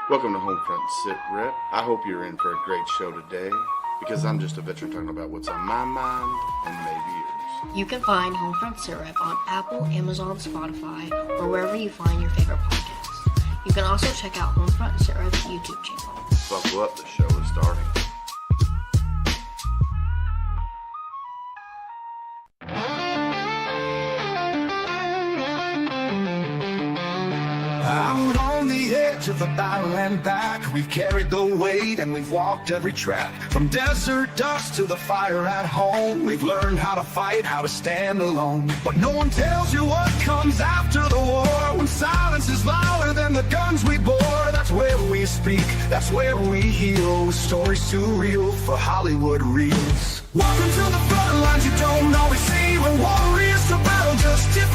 Welcome to HomeFront Sitrep. I hope you're in for a great show today because I'm just a veteran talking about what's on my mind and maybe yours. You can find HomeFront Sitrep on Apple, Amazon, Spotify, or wherever you find your favorite podcasts. You can also check out HomeFront Sitrep's YouTube channel. Buckle up, the show is starting. Out on the edge of the battle and back, we've carried the weight and we've walked every track. From desert dust to the fire at home, we've learned how to fight, how to stand alone. But no one tells you what comes after the war, when silence is louder than the guns we bore. That's where we speak, that's where we heal, stories too real for Hollywood reels. Welcome to the front lines you don't always see, when warriors to battle just differently.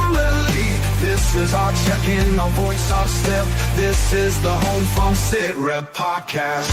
This is our check-in, our voice, our step. This is the HomeFront Sitrep podcast.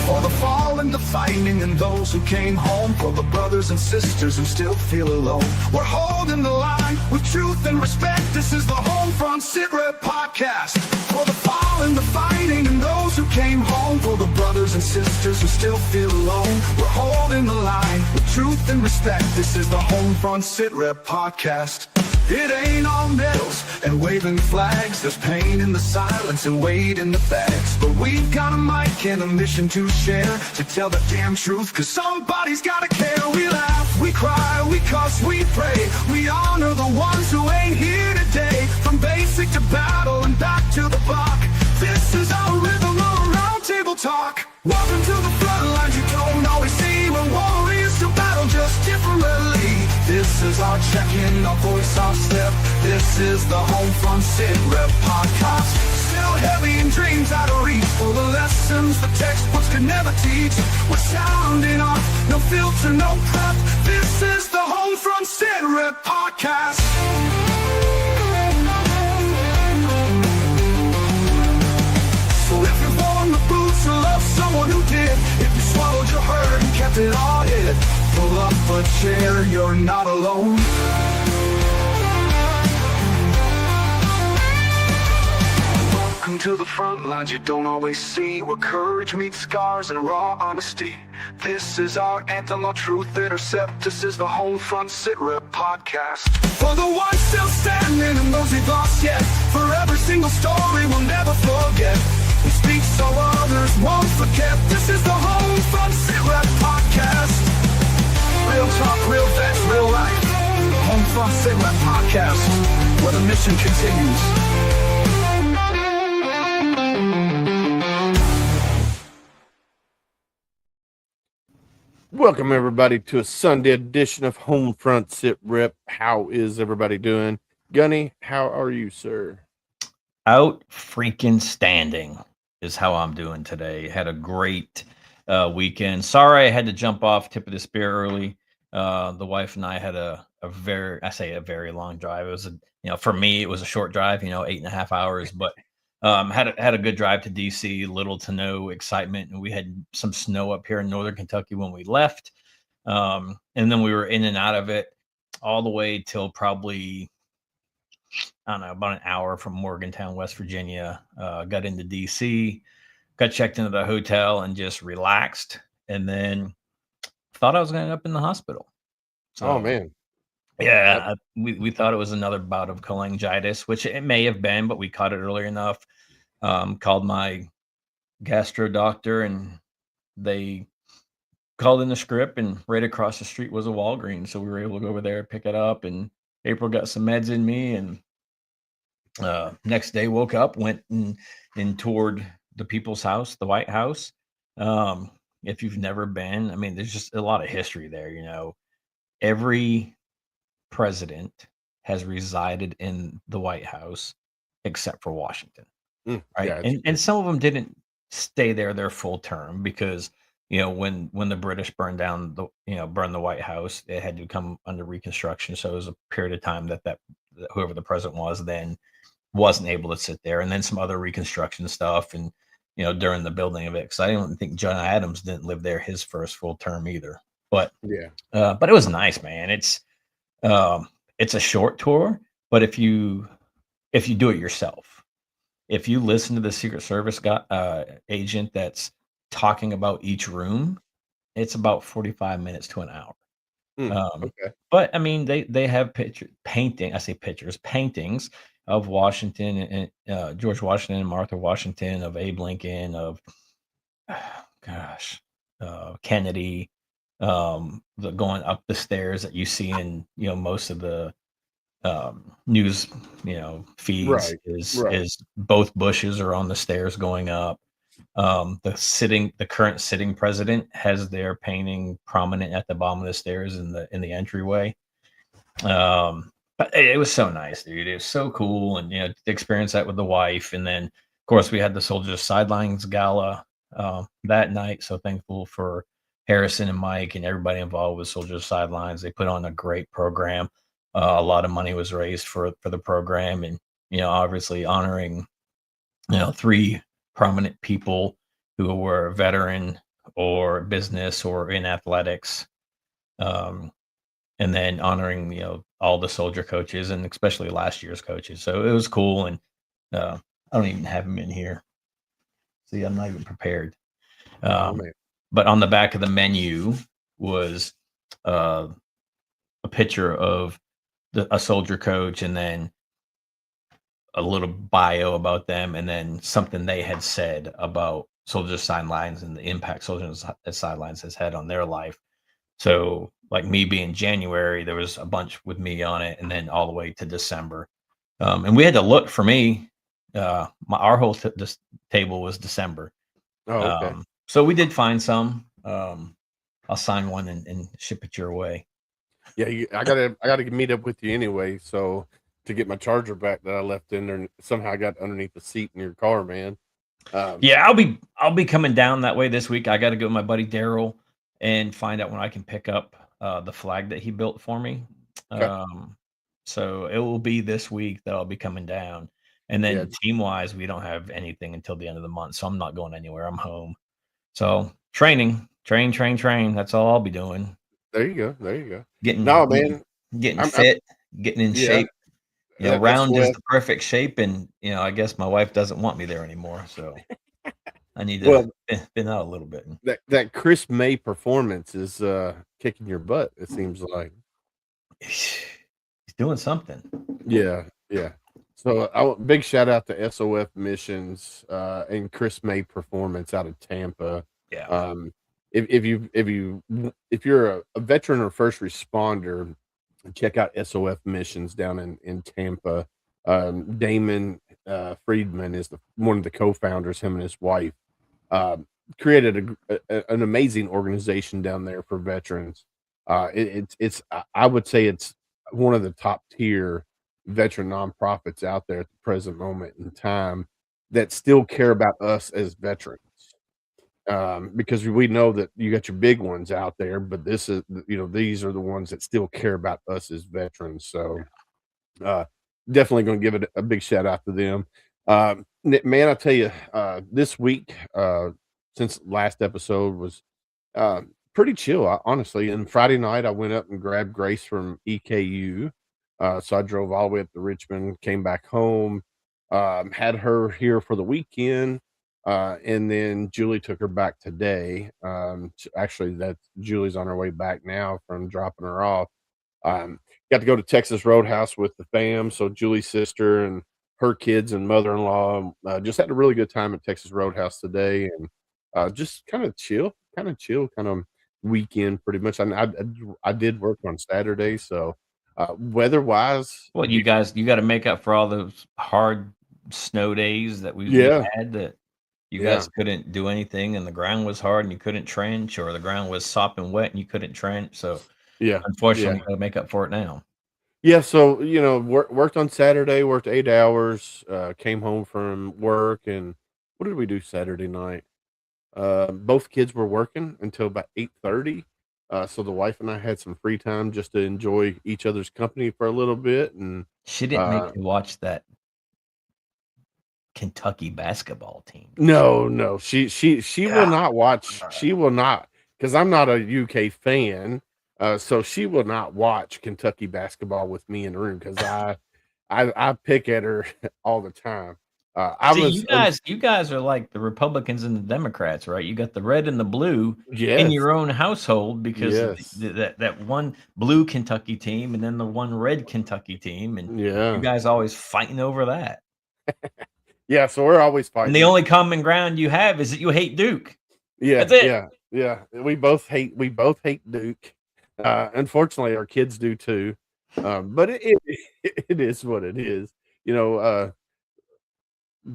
For the fallen, the fighting, and those who came home. For the brothers and sisters who still feel alone. We're holding the line with truth and respect. This is the HomeFront Sitrep podcast. For the fallen, the fighting, and those who came home. For the brothers and sisters who still feel alone. We're holding the line with truth and respect. This is the HomeFront Sitrep podcast. It ain't all medals and waving flags. There's pain in the silence and weight in the facts. But we've got a mic and a mission to share, to tell the damn truth, cause somebody's gotta care. We laugh, we cry, we cuss, we pray. We honor the ones who ain't here today. From basic to battle and back to the block. This is our rhythm of round table talk. Welcome to the front lines you don't always see, when warriors to battle just differently. This is our check-in, our voice, our step. This is the HomeFront Sitrep podcast. Still heavy in dreams out of reach, full of lessons the textbooks could never teach. We're sounding off, no filter, no prep. This is the HomeFront Sitrep podcast. So if you've worn the boots or love someone who did, if you swallowed your hurt and kept it all hid, pull up a chair, you're not alone. Welcome to the front lines you don't always see, where courage meets scars and raw honesty. This is our anthem, our truth intercept. This is the HomeFront Sitrep podcast. For the ones still standing and those we've lost yet, for every single story we'll never forget. We speak so others won't forget. This is the HomeFront Sitrep podcast. Real talk, real facts, real life. HomeFront Sitrep podcast, where the mission continues. Welcome everybody to a Sunday edition of HomeFront Sitrep. How is everybody doing? Gunny, how are you, sir? Out freaking standing is how I'm doing today. Had a great weekend. Sorry I had to jump off tip of the spear early. The wife and I had a very long drive. It was for me it was a short drive, 8.5 hours, but had a good drive to DC, little to no excitement. And we had some snow up here in Northern Kentucky when we left. And then we were in and out of it all the way till probably, I don't know, about an hour from Morgantown, West Virginia. Got into DC, got checked into the hotel and just relaxed. And then thought I was going to end up in the hospital. So, oh, man. Yeah, we thought it was another bout of cholangitis, which it may have been, but we caught it early enough. Called my gastro doctor, and they called in the script, and right across the street was a Walgreens. So we were able to go over there, pick it up, and April got some meds in me. And next day woke up, went and toured the People's House, the White House. If you've never been, I mean, there's just a lot of history there. Every president has resided in the White House except for Washington, right? Yeah, and some of them didn't stay there their full term because when the British burned the White House, it had to come under Reconstruction. So it was a period of time that whoever the president was then wasn't able to sit there, and then some other Reconstruction stuff, and during the building of it, because I don't think John Adams didn't live there his first full term either. But but it was nice, man. It's a short tour, but if you if you do it yourself. If you listen to the Secret Service agent that's talking about each room, it's about 45 minutes to an hour. Okay. But I mean, they have paintings of Washington and George Washington and Martha Washington, of Abe Lincoln, of gosh, Kennedy, the going up the stairs that you see in most of the news feeds Right. Right. is both Bushes are on the stairs going up. The current sitting president has their painting prominent at the bottom of the stairs in the entryway. But it was so nice, dude. It was so cool, and to experience that with the wife. And then, of course, we had the Soldiers Sidelines Gala that night. So thankful for Harrison and Mike and everybody involved with Soldiers Sidelines. They put on a great program. A lot of money was raised for the program, and obviously honoring 3 prominent people who were veteran or business or in athletics. And then honoring, all the soldier coaches and especially last year's coaches. So it was cool. And I don't even have them in here. See, I'm not even prepared. Oh man. But on the back of the menu was a picture of a soldier coach, and then a little bio about them, and then something they had said about Soldiers Sidelines and the impact Soldiers Sidelines has had on their life. So, like me being January, there was a bunch with me on it, and then all the way to December. And we had to look for me. Our whole this table was December. Oh, okay. So we did find some. I'll sign one and ship it your way. Yeah, I gotta meet up with you anyway. So to get my charger back that I left in there, and somehow I got underneath the seat in your car, man. Yeah, I'll be coming down that way this week. I got to go with my buddy Daryl and find out when I can pick up the flag that he built for me. Okay. So it will be this week that I'll be coming down. And then Yeah. team wise, we don't have anything until the end of the month, so I'm not going anywhere. I'm home. So training. That's all I'll be doing. There you go. There you go. Getting No, man. getting I'm fit, getting in yeah. shape. Round is SOF. the perfect shape, and I guess my wife doesn't want me there anymore. So I need to Well, thin out a little bit. that Chris May performance is kicking your butt, it seems like. He's doing something. Yeah, yeah. So big shout out to SOF Missions and Chris May performance out of Tampa. Yeah. If you're a veteran or first responder, check out SOF Missions down in Tampa. Damon Friedman is one of the co-founders. Him and his wife created an amazing organization down there for veterans. It's I would say it's one of the top tier veteran nonprofits out there at the present moment in time that still care about us as veterans. Because we know that you got your big ones out there, but these are the ones that still care about us as veterans. So, definitely going to give it a big shout out to them. Man, I tell you, this week, since last episode was, pretty chill, honestly. And Friday night, I went up and grabbed Grace from EKU. So I drove all the way up to Richmond, came back home, had her here for the weekend. And then Julie took her back today. Actually, that Julie's on her way back now from dropping her off. Got to go to Texas Roadhouse with the fam. So Julie's sister and her kids and mother-in-law just had a really good time at Texas Roadhouse today, and just kind of chill, kind of weekend pretty much. I did work on Saturday, so weather-wise, Well, you got to make up for all those hard snow days that we yeah, had, that you yeah. guys couldn't do anything, and the ground was hard and you couldn't trench, or the ground was sopping wet and you couldn't trench. So Yeah, unfortunately, yeah. you got to make up for it now. Yeah, so, worked on Saturday, worked 8 hours, came home from work, and what did we do Saturday night? Both kids were working until about 8:30, so the wife and I had some free time just to enjoy each other's company for a little bit, and, She didn't make you watch that Kentucky basketball team. no, she will God. not watch, she will not, because 'cause I'm not a UK fan, so she will not watch Kentucky basketball with me in the room, because I pick at her all the time. I See, was you guys are like the Republicans and the Democrats, right? You got the red and the blue in yes, your own household because of yes, that one blue Kentucky team and then the one red Kentucky team, and you yeah, guys always fighting over that. yeah. So we're always And the fighting. only common ground you have is that you hate Duke. Yeah, That's it. yeah, yeah. We both hate Duke. Unfortunately, our kids do too. But it is what it is. You know,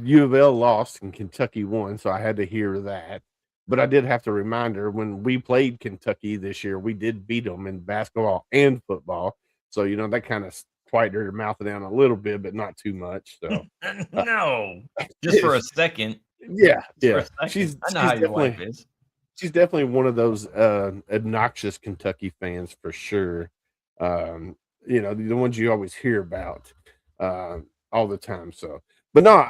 U of L lost and Kentucky won, so I had to hear that. But I did have to remind her when we played Kentucky this year, we did beat them in basketball and football. So that kind of quieted her mouth down a little bit, but not too much. So uh, No, just for a second. yeah, Just for a yeah. second. She's I know she's how your wife definitely is. she's definitely one of those obnoxious Kentucky fans for sure. Um, the ones you always hear about all the time. So, but no,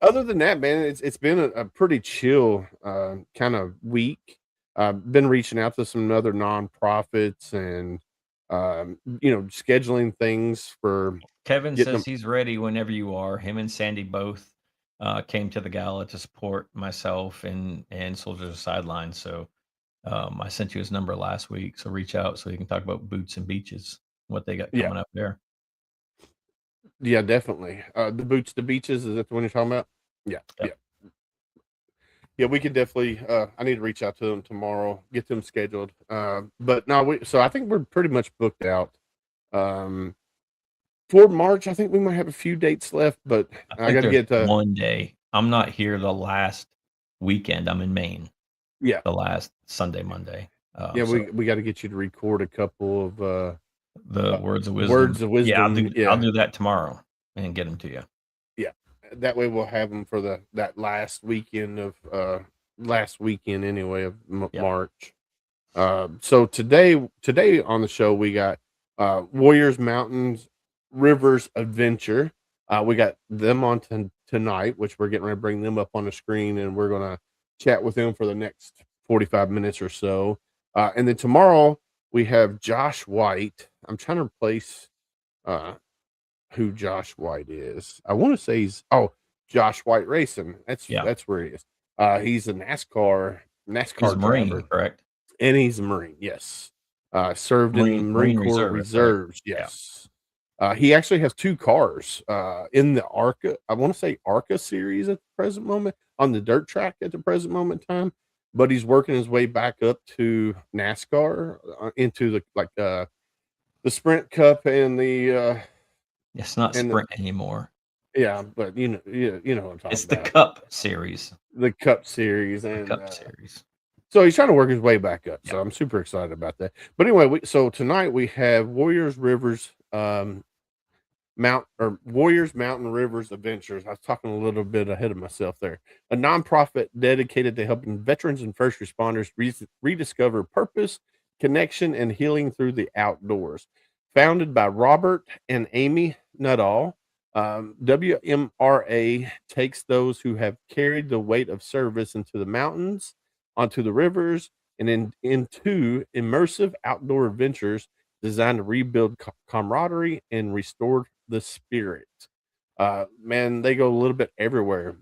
other than that, man, it's been a pretty chill kind of week. I've been reaching out to some other nonprofits and scheduling things for Kevin getting says them. he's ready whenever you are. Him and Sandy both came to the gala to support myself and Soldiers of the Sideline. So I sent you his number last week. So reach out so you can talk about boots and beaches, what they got Yeah, coming up there. yeah, definitely. The Boots to Beaches, is that the one you're talking about? Yeah, Yep. yeah. Yeah, we could definitely. I need to reach out to them tomorrow, get them scheduled. But no, so I think we're pretty much booked out. Um, for March, I think we might have a few dates left, but I I think got to there's get to. one day. I'm not here the last weekend. I'm in Maine Yeah, the last Sunday, Monday. yeah, So we got to get you to record a couple of the words of wisdom. words of Yeah, wisdom. I'll Yeah, do that tomorrow and get them to you. yeah. That way we'll have them for that last weekend anyway of Yep. March. So today on the show we got Warriors Mountains Rivers Adventure. We got them on tonight, which we're getting ready to bring them up on the screen, and we're gonna chat with them for the next 45 minutes or so. And then tomorrow we have Josh White. I'm trying to place uh, who Josh White is. I want to say Josh White Racing. Yeah. That's where he is. He's a NASCAR He's a Marine, driver. correct? And he's a Marine, yes. Served in the Marine Corps Reserve, correct? Reserves, yes. He actually has two cars in the ARCA, I want to say ARCA series at the present moment, on the dirt track at the present moment in time. But he's working his way back up to NASCAR into the Sprint Cup and the It's not Sprint anymore. yeah, but you know what I'm talking It's the about. Cup series. The Cup series The and Cup series. so he's trying to work his way back up. So Yeah. I'm super excited about that. But anyway, so tonight we have Warriors Mountain Rivers Adventures. I was talking a little bit ahead of myself there. A nonprofit dedicated to helping veterans and first responders rediscover purpose, connection, and healing through the outdoors. Founded by Robert and Amy Nuttall, WMRA takes those who have carried the weight of service into the mountains, onto the rivers, and into immersive outdoor adventures designed to rebuild camaraderie and restore the spirit. Man, they go a little bit everywhere.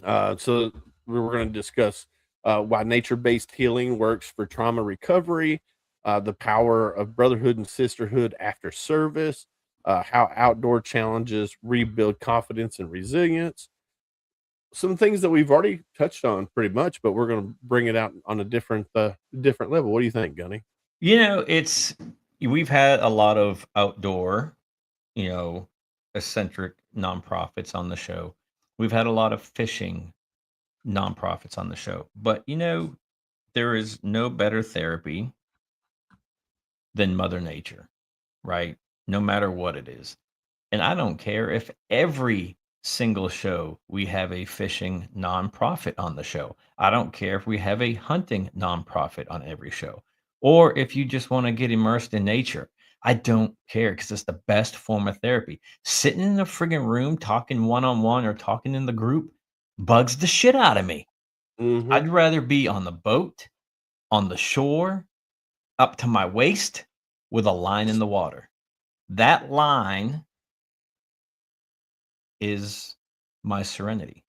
So we were going to discuss why nature-based healing works for trauma recovery, the power of brotherhood and sisterhood after service, how outdoor challenges rebuild confidence and resilience. Some things that we've already touched on pretty much, but we're going to bring it out on a different level. What do you think, Gunny? We've had a lot of outdoor, eccentric nonprofits on the show. We've had a lot of fishing nonprofits on the show. But there is no better therapy than Mother Nature, right? No matter what it is. And I don't care if every single show we have a fishing nonprofit on the show. I don't care if we have a hunting nonprofit on every show, or if you just want to get immersed in nature. I don't care because it's the best form of therapy. Sitting in a friggin' room talking one on one or talking in the group bugs the shit out of me. Mm-hmm. I'd rather be on the boat, on the shore, up to my waist with a line in the water. That line is my serenity.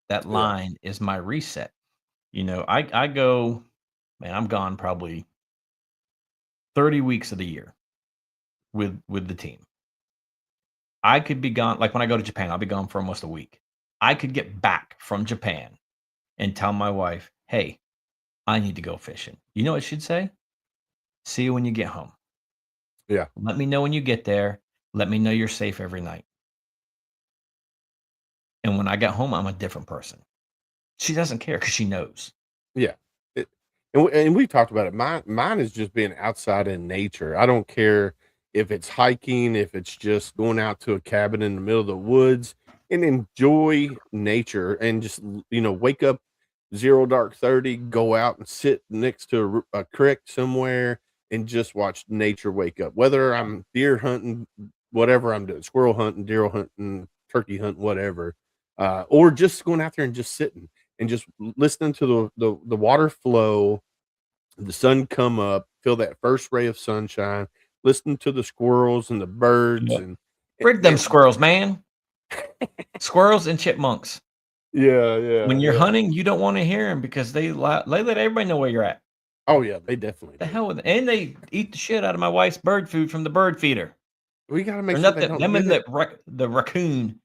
That line is my reset. I go, man, I'm gone probably 30 weeks of the year with the team. I could be gone, like when I go to Japan, I'll be gone for almost a week. I could get back from Japan and tell my wife, hey, I need to go fishing. You know what she'd say? See you when you get home. Yeah. Let me know when you get there. Let me know you're safe every night. And when I get home, I'm a different person. She doesn't care because she knows. Yeah. And we talked about it. Mine is just being outside in nature. I don't care if it's hiking, if it's just going out to a cabin in the middle of the woods and enjoy nature and just, wake up 0 dark 30, go out and sit next to a creek somewhere and just watch nature wake up. Whether I'm deer hunting, whatever I'm doing, squirrel hunting, deer hunting, turkey hunting, whatever, or just going out there and just sitting and just listening to the water flow, the sun come up, feel that first ray of sunshine, listen to the squirrels and the birds. Yep. And Frig them squirrels, man. Squirrels and chipmunks. Yeah. When you're hunting, you don't want to hear them because they let everybody know where you're at. Oh yeah, they definitely The do. hell with it. And they eat the shit out of my wife's bird food from the bird feeder. We got to make Or sure not they don't them do and that. the raccoon,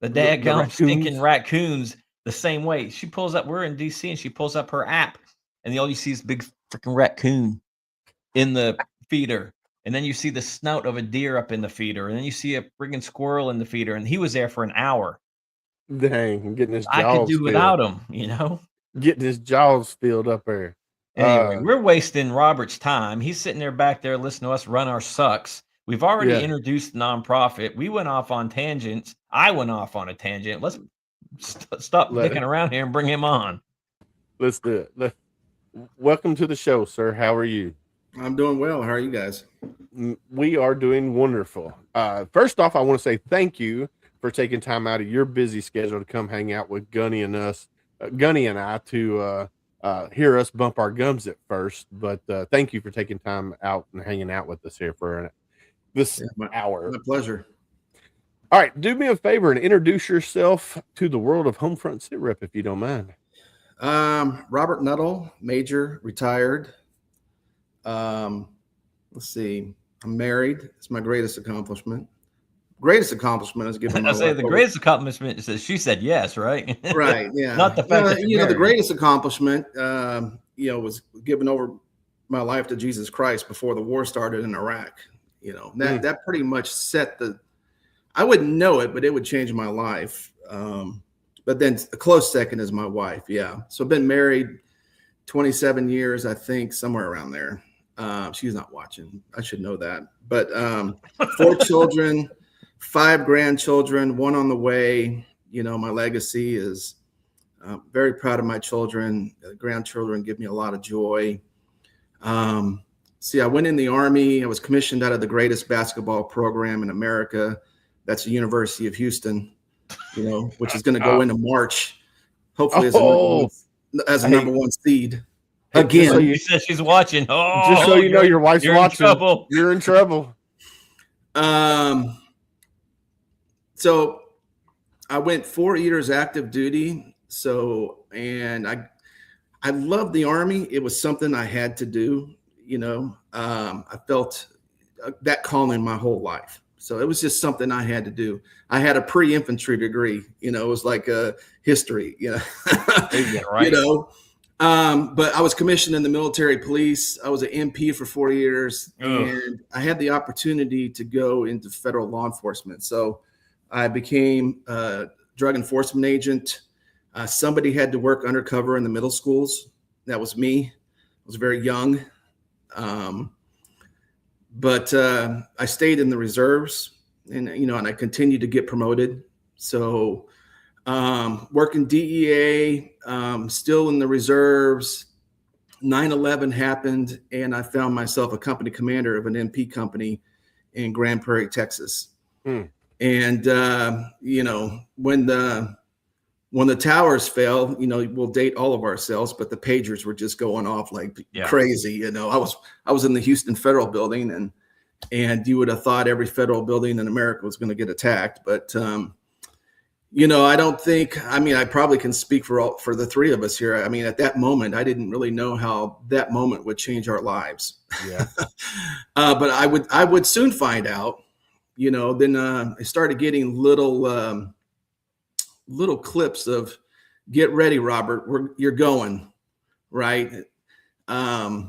the The daggum stinking raccoons. raccoons the same way. She pulls up, we're in DC, and she pulls up her app, and all you see is big freaking raccoon in the feeder. And then you see the snout of a deer up in the feeder, and then you see a friggin' squirrel in the feeder, and he was there for an hour. Dang, and getting his I could jaws do filled. without him. Getting his jaws filled up there. Anyway, we're wasting Robert's time. He's sitting there back there listening to us run our sucks. We've already introduced the nonprofit. We went off on tangents. I went off on a tangent. Let's stop dicking around here and bring him on. Let's do it. Welcome to the show, sir. How are you? I'm doing well. How are you guys? We are doing wonderful. First off, I want to say thank you for taking time out of your busy schedule to come hang out with Gunny and I to hear us bump our gums at first. But thank you for taking time out and hanging out with us here for this hour. My pleasure. All right, do me a favor and introduce yourself to the world of HomeFront Sitrep, if you don't mind. Robert Nuttall, Major, retired. Let's see. I'm married. It's my greatest accomplishment. Greatest accomplishment is giving. I say the greatest accomplishment is that she said yes, right? Right. Yeah. Not the fact that the greatest accomplishment, was giving over my life to Jesus Christ before the war started in Iraq. That pretty much set I wouldn't know it, but it would change my life. But then a close second is my wife. Yeah. So I've been married 27 years, I think, somewhere around there. She's not watching. I should know that. But 4 children, 5 grandchildren, 1 on the way. My legacy is very proud of my children. Grandchildren give me a lot of joy. I went in the Army. I was commissioned out of the greatest basketball program in America. That's the University of Houston, which is going to go into March, hopefully as a number one seed. Again, so you said she's watching. Oh, just so you know, your wife's watching. You're in trouble. So I went 4 years active duty. And I loved the Army. It was something I had to do. I felt that calling my whole life. So it was just something I had to do. I had a pre-infantry degree, it was like a history, Right. But I was commissioned in the military police. I was an MP for 4 years, and I had the opportunity to go into federal law enforcement. So I became a drug enforcement agent. Somebody had to work undercover in the middle schools. That was me. I was very young. But I stayed in the reserves and I continued to get promoted. So working DEA, still in the reserves. 9/11 happened, and I found myself a company commander of an MP company in Grand Prairie, Texas. And when the towers fell, we'll date all of ourselves, but the pagers were just going off like crazy. I was in the Houston Federal Building, and you would have thought every federal building in America was going to get attacked. But I don't think, I probably can speak for the three of us here. I mean, at that moment, I didn't really know how that moment would change our lives. Yeah. But I would soon find out, then I started getting little clips of, get ready, Robert, you're going, right? I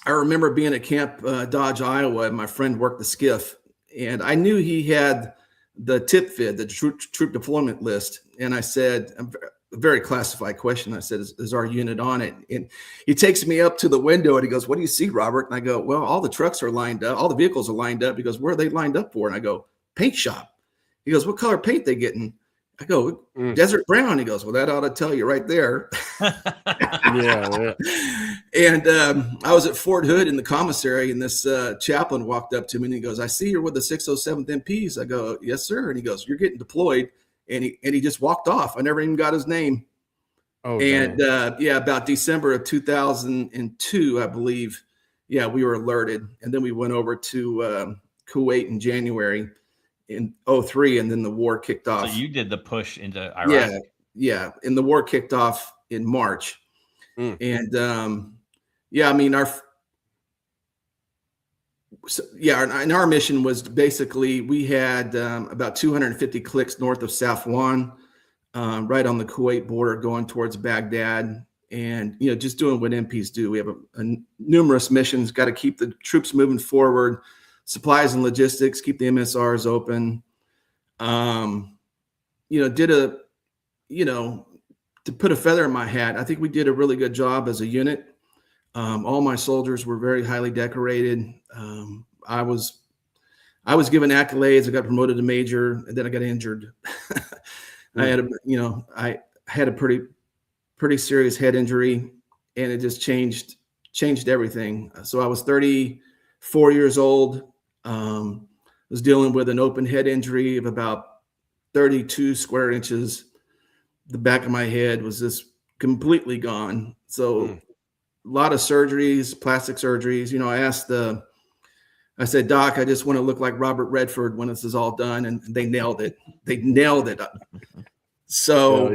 remember being at Camp Dodge, Iowa, and my friend worked the skiff, and I knew he had the tip fid, the troop deployment list. And I said, a very classified question. I said, is our unit on it? And he takes me up to the window and he goes, what do you see, Robert? And I go, well, all the trucks are lined up. All the vehicles are lined up. He goes, where are they lined up for? And I go, paint shop. He goes, what color paint they getting? I go, desert brown. He goes, well, that ought to tell you right there. Yeah. And I was at Fort Hood in the commissary, and this chaplain walked up to me and he goes, I see you're with the 607th MPs. I go, yes, sir. And he goes, you're getting deployed. And he just walked off. I never even got his name. Oh, and about December of 2002, I believe. Yeah, we were alerted. And then we went over to Kuwait in January in 2003, and then the war kicked off. So you did the push into Iraq. Yeah. And the war kicked off in March. And our mission was basically, we had about 250 clicks north of Safwan, right on the Kuwait border going towards Baghdad. And, just doing what MPs do. We have numerous missions, got to keep the troops moving forward, supplies and logistics, keep the MSRs open. To put a feather in my hat, I think we did a really good job as a unit. All my soldiers were very highly decorated. I was given accolades. I got promoted to major, and then I got injured. I had a pretty serious head injury, and it just changed everything. So I was 34 years old. Was dealing with an open head injury of about 32 square inches. The back of my head was just completely gone. So a lot of surgeries, plastic surgeries. I said, Doc, I just want to look like Robert Redford when this is all done. And they nailed it. So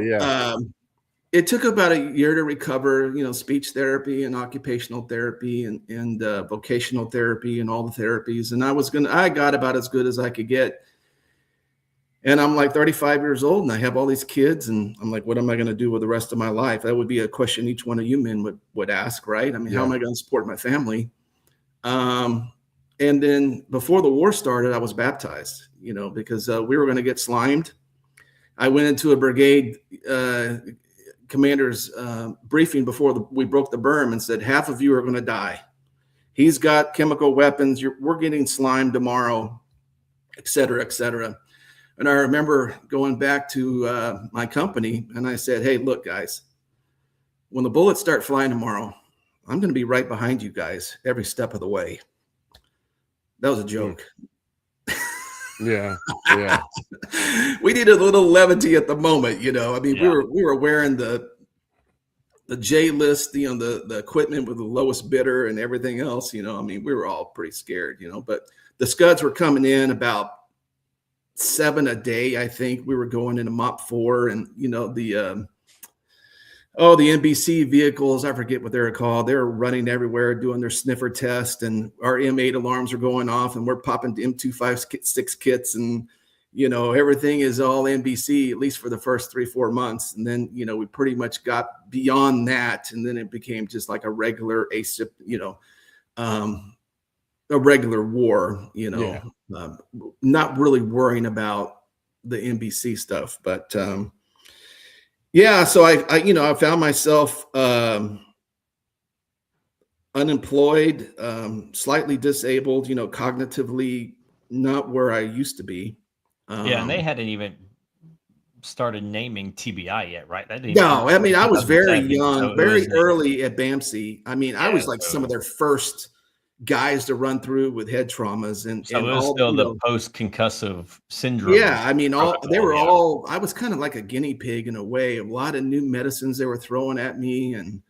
it took about a year to recover, speech therapy and occupational therapy and vocational therapy and all the therapies. And I got about as good as I could get. And I'm like 35 years old and I have all these kids, and I'm like, what am I going to do with the rest of my life? That would be a question each one of you men would ask, right? I mean, how am I going to support my family? And then before the war started, I was baptized, because we were going to get slimed. I went into a brigade commander's briefing before we broke the berm and said, half of you are going to die. He's got chemical weapons. We're getting slimed tomorrow, et cetera, et cetera. And I remember going back to my company and I said, hey, look, guys, when the bullets start flying tomorrow, I'm going to be right behind you guys every step of the way. That was a joke. Yeah. We needed a little levity at the moment, we were wearing the J list, the equipment with the lowest bidder and everything else, we were all pretty scared, but the Scuds were coming in about 7 a day. I think we were going into MOP 4, and the NBC vehicles, I forget what they were called. They were running everywhere doing their sniffer test, and our M8 alarms were going off, and we're popping M256 kits, and everything is all NBC, at least for the first 3-4 months. And then we pretty much got beyond that, and then it became just like a regular ASIP, a regular war, not really worrying about the NBC stuff. But so I found myself unemployed, slightly disabled, cognitively not where I used to be. And they hadn't even started naming TBI yet, right? I was very young, very early at BAMC. I was like some of their first guys to run through with head traumas, and it was still the post-concussive syndrome. I was kind of like a guinea pig in a way. A lot of new medicines they were throwing at me, and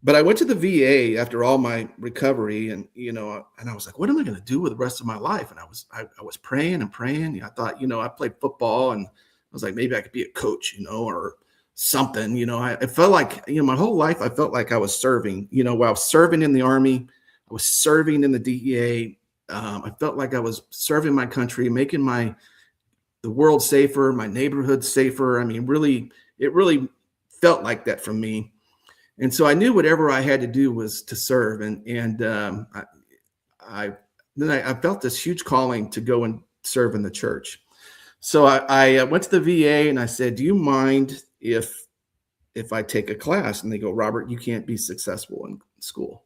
But I went to the VA after all my recovery, and I was like, what am I going to do with the rest of my life? And I was praying and praying. I thought, I played football, and I was like, maybe I could be a coach, or something. I felt like, my whole life I felt like I was serving. While I was serving in the Army, I was serving in the DEA. I felt like I was serving my country, making the world safer, my neighborhood safer. I mean, really, it really felt like that for me. And so I knew whatever I had to do was to serve. And I felt this huge calling to go and serve in the church. So I went to the VA and I said, do you mind if I take a class? And they go, Robert, you can't be successful in school.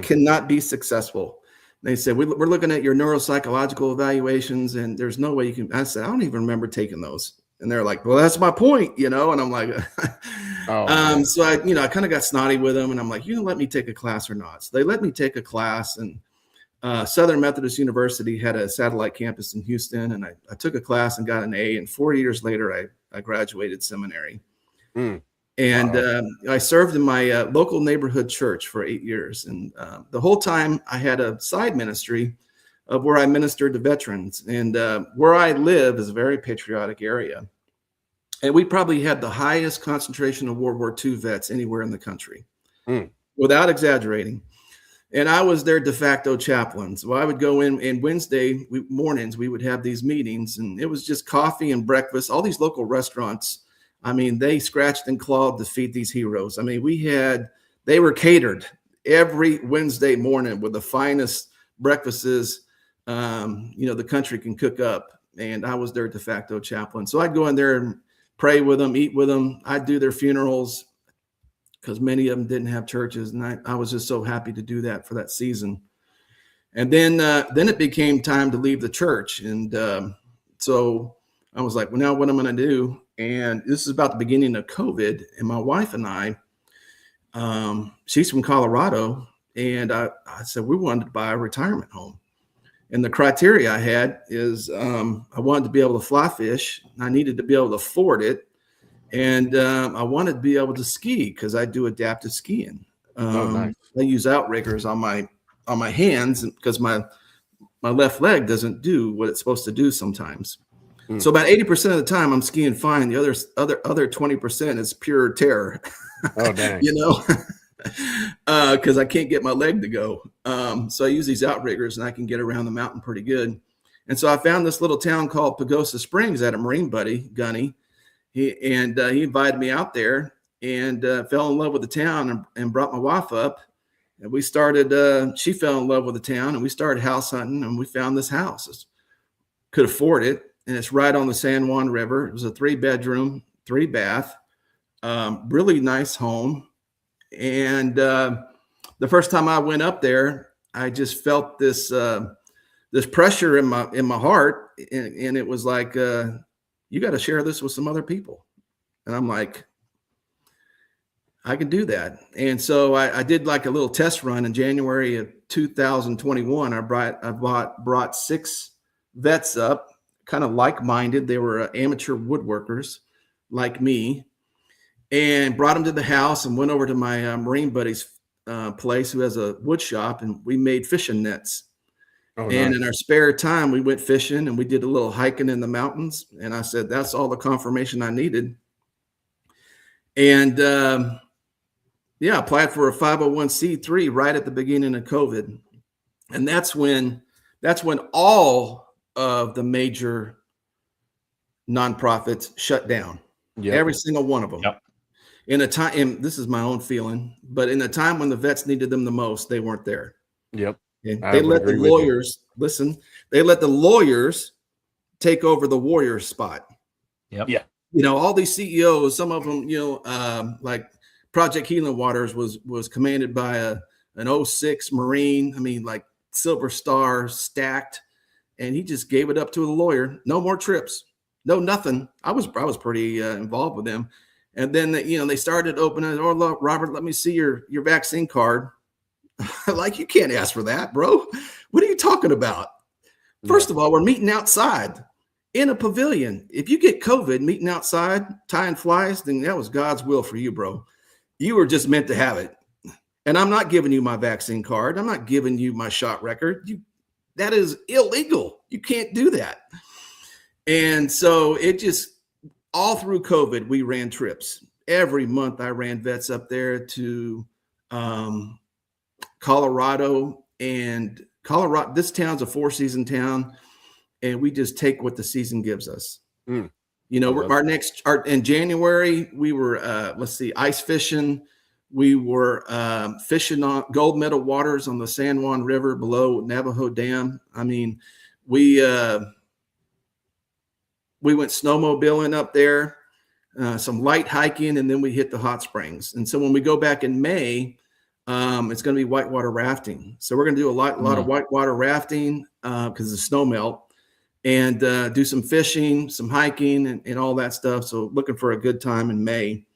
Cannot be successful. They said, we're looking at your neuropsychological evaluations, and there's no way you can. I said, I don't even remember taking those. And they're like, well, that's my point, And I'm like, so I kind of got snotty with them, and I'm like, you gonna let me take a class or not? So they let me take a class, and Southern Methodist University had a satellite campus in Houston, and I took a class and got an A. And 4 years later, I graduated seminary. And I served in my local neighborhood church for 8 years. And the whole time I had a side ministry of where I ministered to veterans. And where I live is a very patriotic area. And we probably had the highest concentration of World War II vets anywhere in the country, without exaggerating. And I was their de facto chaplain. So I would go in, and Wednesday mornings, we would have these meetings, and it was just coffee and breakfast. All these local restaurants, I mean, they scratched and clawed to feed these heroes. I mean, they were catered every Wednesday morning with the finest breakfasts, the country can cook up. And I was their de facto chaplain. So I'd go in there and pray with them, eat with them. I'd do their funerals because many of them didn't have churches. And I was just so happy to do that for that season. And then it became time to leave the church. And so I was like, well, now what am I going to do? And this is about the beginning of COVID. And my wife and I, she's from Colorado. And I said, we wanted to buy a retirement home. And the criteria I had is I wanted to be able to fly fish. I needed to be able to afford it. And I wanted to be able to ski because I do adaptive skiing. Nice. I use outriggers on my hands because my left leg doesn't do what it's supposed to do sometimes. So about 80% of the time I'm skiing fine. The other 20% is pure terror. Oh, dang. Because I can't get my leg to go. So I use these outriggers and I can get around the mountain pretty good. And so I found this little town called Pagosa Springs. I had a Marine buddy, Gunny. He invited me out there and fell in love with the town and brought my wife up. And we started, she fell in love with the town, and we started house hunting, and we found this house. Could afford it. And it's right on the San Juan River. It was a 3-bedroom, 3-bath, really nice home. And the first time I went up there, I just felt this pressure in my heart, and it was like, you got to share this with some other people. And I'm like, I can do that. And so I did like a little test run in January of 2021. I brought 6 vets up, kind of like-minded. They were amateur woodworkers like me, and brought them to the house and went over to my Marine buddy's place, who has a wood shop, and we made fishing nets. Oh, and nice. In our spare time, we went fishing and we did a little hiking in the mountains. And I said, that's all the confirmation I needed. And applied for a 501c3 right at the beginning of COVID. And that's when all of the major nonprofits shut down. Yep. Every single one of them. Yep. In a time, and this is my own feeling, but in a time when the vets needed them the most, they weren't there. Yep. And they let the lawyers They let the lawyers take over the warrior spot. Yep. Yeah. All these CEOs, some of them, like Project Healing Waters was commanded by an 06 Marine. I mean, like Silver Star stacked, and he just gave it up to the lawyer. No more trips. No, nothing. I was pretty involved with them. And then, they started opening, oh, look, Robert, let me see your vaccine card. Like, you can't ask for that, bro. What are you talking about? First of all, we're meeting outside in a pavilion. If you get COVID meeting outside, tying flies, then that was God's will for you, bro. you were just meant to have it. And I'm not giving you my vaccine card. I'm not giving you my shot record. That is illegal. You can't do that. And so it just, all through COVID, we ran trips. Every month I ran vets up there to Colorado. And Colorado, this town's a 4-season town. And we just take what the season gives us. Mm. You know, in January, we were, ice fishing. We were fishing on Gold Medal waters on the San Juan River below Navajo Dam. I mean, we went snowmobiling up there, some light hiking, and then we hit the hot springs. And so when we go back in May, it's going to be whitewater rafting. So we're going to do a lot of whitewater rafting because of the snow melt, and do some fishing, some hiking, and all that stuff. So looking for a good time in May.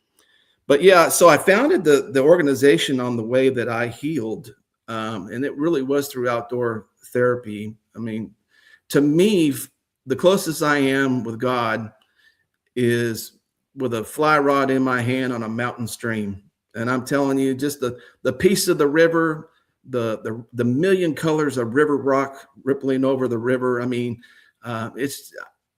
But yeah, so I founded the organization on the way that I healed, and it really was through outdoor therapy. I mean, to me, the closest I am with God is with a fly rod in my hand on a mountain stream. And I'm telling you, just the piece of the river, the million colors of river rock rippling over the river. I mean, it's,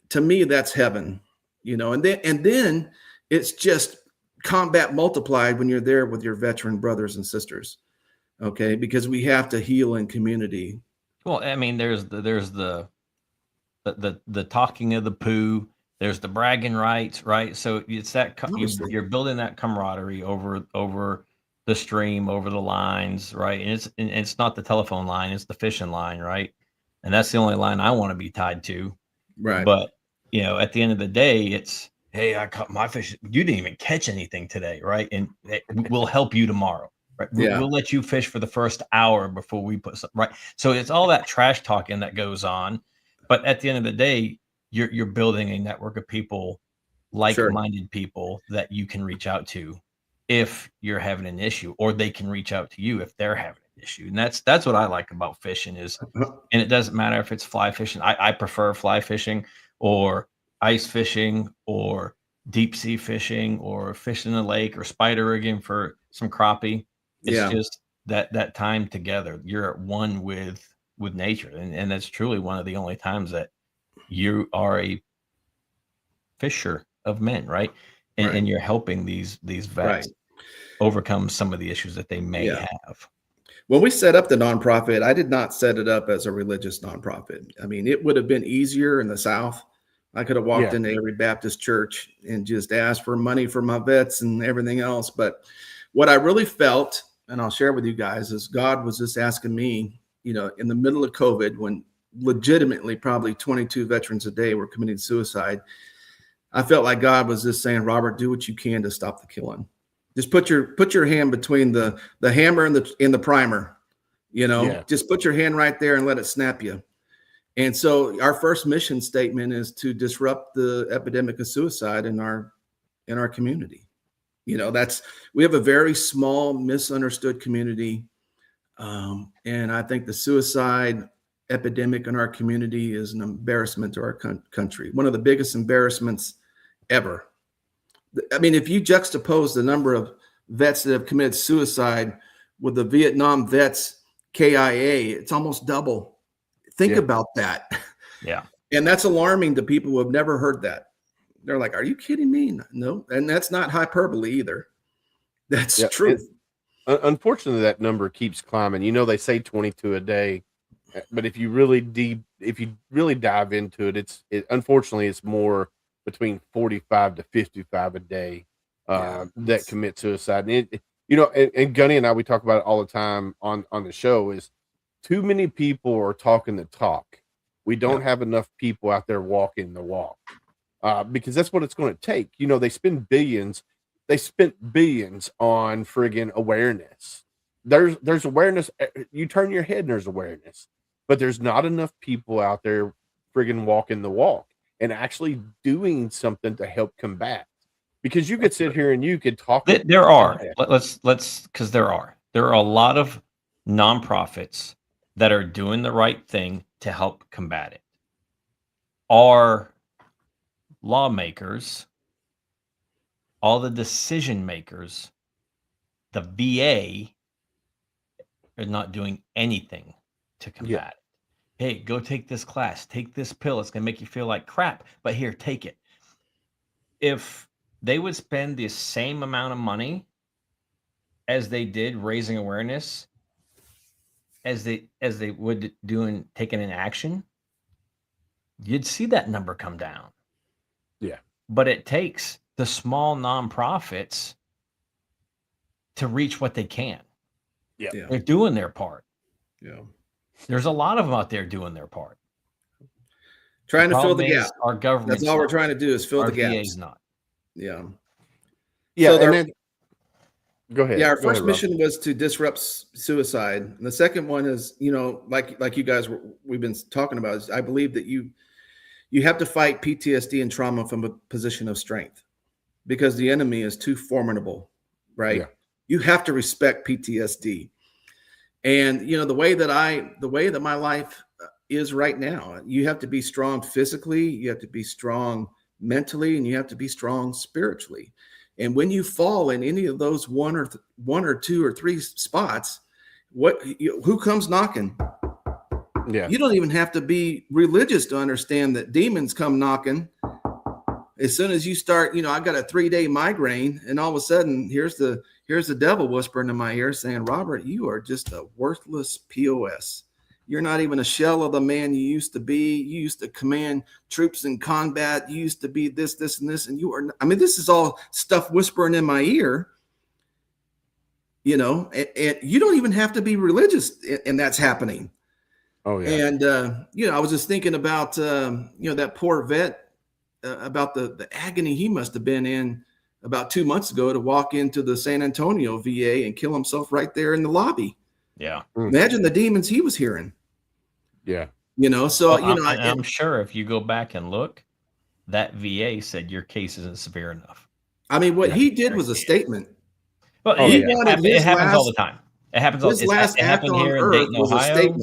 to me, that's heaven, you know. And then it's just combat multiplied when you're there with your veteran brothers and sisters, okay? Because we have to heal in community. Well, I mean, there's the talking of the poo. There's the bragging rights, right? So it's that you're building that camaraderie over the stream, over the lines, right? And it's not the telephone line, it's the fishing line, right? And that's the only line I want to be tied to, right? But you know, at the end of the day, it's, hey, I caught my fish. You didn't even catch anything today, right? And we'll help you tomorrow, right? We'll let you fish for the first hour before we put some, right? So it's all that trash talking that goes on, but at the end of the day, you're building a network of people, like-minded people that you can reach out to if you're having an issue, or they can reach out to you if they're having an issue. And that's what I like about fishing is, and it doesn't matter if it's fly fishing. I prefer fly fishing or ice fishing or deep sea fishing or fishing in the lake or spider rigging for some crappie. It's just that time together. You're at one with nature. And that's truly one of the only times that you are a fisher of men, right? And you're helping these vets overcome some of the issues that they may have. When we set up the nonprofit, I did not set it up as a religious nonprofit. I mean, it would have been easier in the South. I could have walked into every Baptist church and just asked for money for my vets and everything else. But what I really felt, and I'll share with you guys, is God was just asking me, you know, in the middle of COVID, when legitimately probably 22 veterans a day were committing suicide, I felt like God was just saying, Robert, do what you can to stop the killing. Just put your hand between the hammer and the primer, you know, just put your hand right there and let it snap you. And so our first mission statement is to disrupt the epidemic of suicide in our community. You know, we have a very small, misunderstood community. And I think the suicide epidemic in our community is an embarrassment to our country. One of the biggest embarrassments ever. I mean, if you juxtapose the number of vets that have committed suicide with the Vietnam vets KIA, it's almost double. Think about that. Yeah. And that's alarming to people who have never heard that. They're like, are you kidding me? No. And that's not hyperbole either. That's truth. Unfortunately, that number keeps climbing. You know, they say 22 a day, but if you really dive into it, unfortunately, it's more between 45 to 55 a day that commit suicide. And and Gunny and I, we talk about it all the time on the show, is too many people are talking the talk. We don't have enough people out there walking the walk, because that's what it's going to take. You know, they spent billions on friggin' awareness. There's awareness. You turn your head and there's awareness, but there's not enough people out there friggin' walking the walk and actually doing something to help combat. Because you could sit here and you could talk. There are because there are a lot of nonprofits that are doing the right thing to help combat it. Our lawmakers, all the decision makers, the VA are not doing anything to combat it. Hey, go take this class, take this pill. It's going to make you feel like crap, but here, take it. If they would spend the same amount of money as they did raising awareness, as they would doing taking an action, you'd see that number come down. Yeah. But it takes the small nonprofits to reach what they can. Yeah. They're doing their part. Yeah. There's a lot of them out there doing their part. Trying to fill the Problem is gap. Our government. That's all we're trying to do is fill Our the gaps. VA's not. Yeah. Yeah. So And then, go ahead. Yeah, our Go first ahead, Rob. mission was to disrupt suicide. And the second one is, like you guys we've been talking about, is I believe that you have to fight PTSD and trauma from a position of strength, because the enemy is too formidable, right? Yeah. You have to respect PTSD. And the way that my life is right now, you have to be strong physically, you have to be strong mentally, and you have to be strong spiritually. And when you fall in any of those one or two or three spots, who comes knocking? Yeah. You don't even have to be religious to understand that demons come knocking. As soon as you start, I got a 3-day migraine, and all of a sudden, here's the devil whispering in my ear saying, Robert, you are just a worthless POS. You're not even a shell of the man you used to be. You used to command troops in combat. You used to be this, this, and this. And you are, this is all stuff whispering in my ear, and you don't even have to be religious, and that's happening. Oh, yeah. And, I was just thinking about, that poor vet, about the agony he must have been in about 2 months ago to walk into the San Antonio VA and kill himself right there in the lobby. Yeah. Imagine the demons he was hearing. Yeah. I'm sure if you go back and look, that VA said your case isn't severe enough. What he did was a statement. Well, it happens all the time. It happens all the time. It happened here in Dayton, Ohio.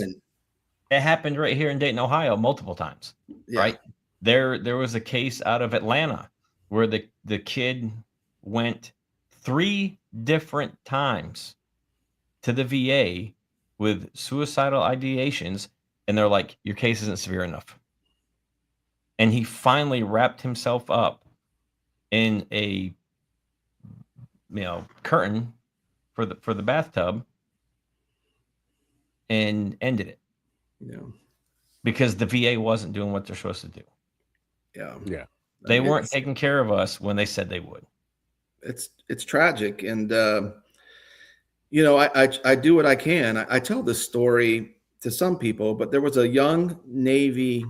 It happened right here in Dayton, Ohio, multiple times. Yeah. Right? There was a case out of Atlanta where the kid went 3 different times to the VA with suicidal ideations, and they're like, your case isn't severe enough. And he finally wrapped himself up in a curtain for the bathtub and ended it. Yeah. Because the VA wasn't doing what they're supposed to do. Yeah. Yeah. They weren't taking care of us when they said they would. It's tragic. And, I do what I can. I tell this story to some people, but there was a young Navy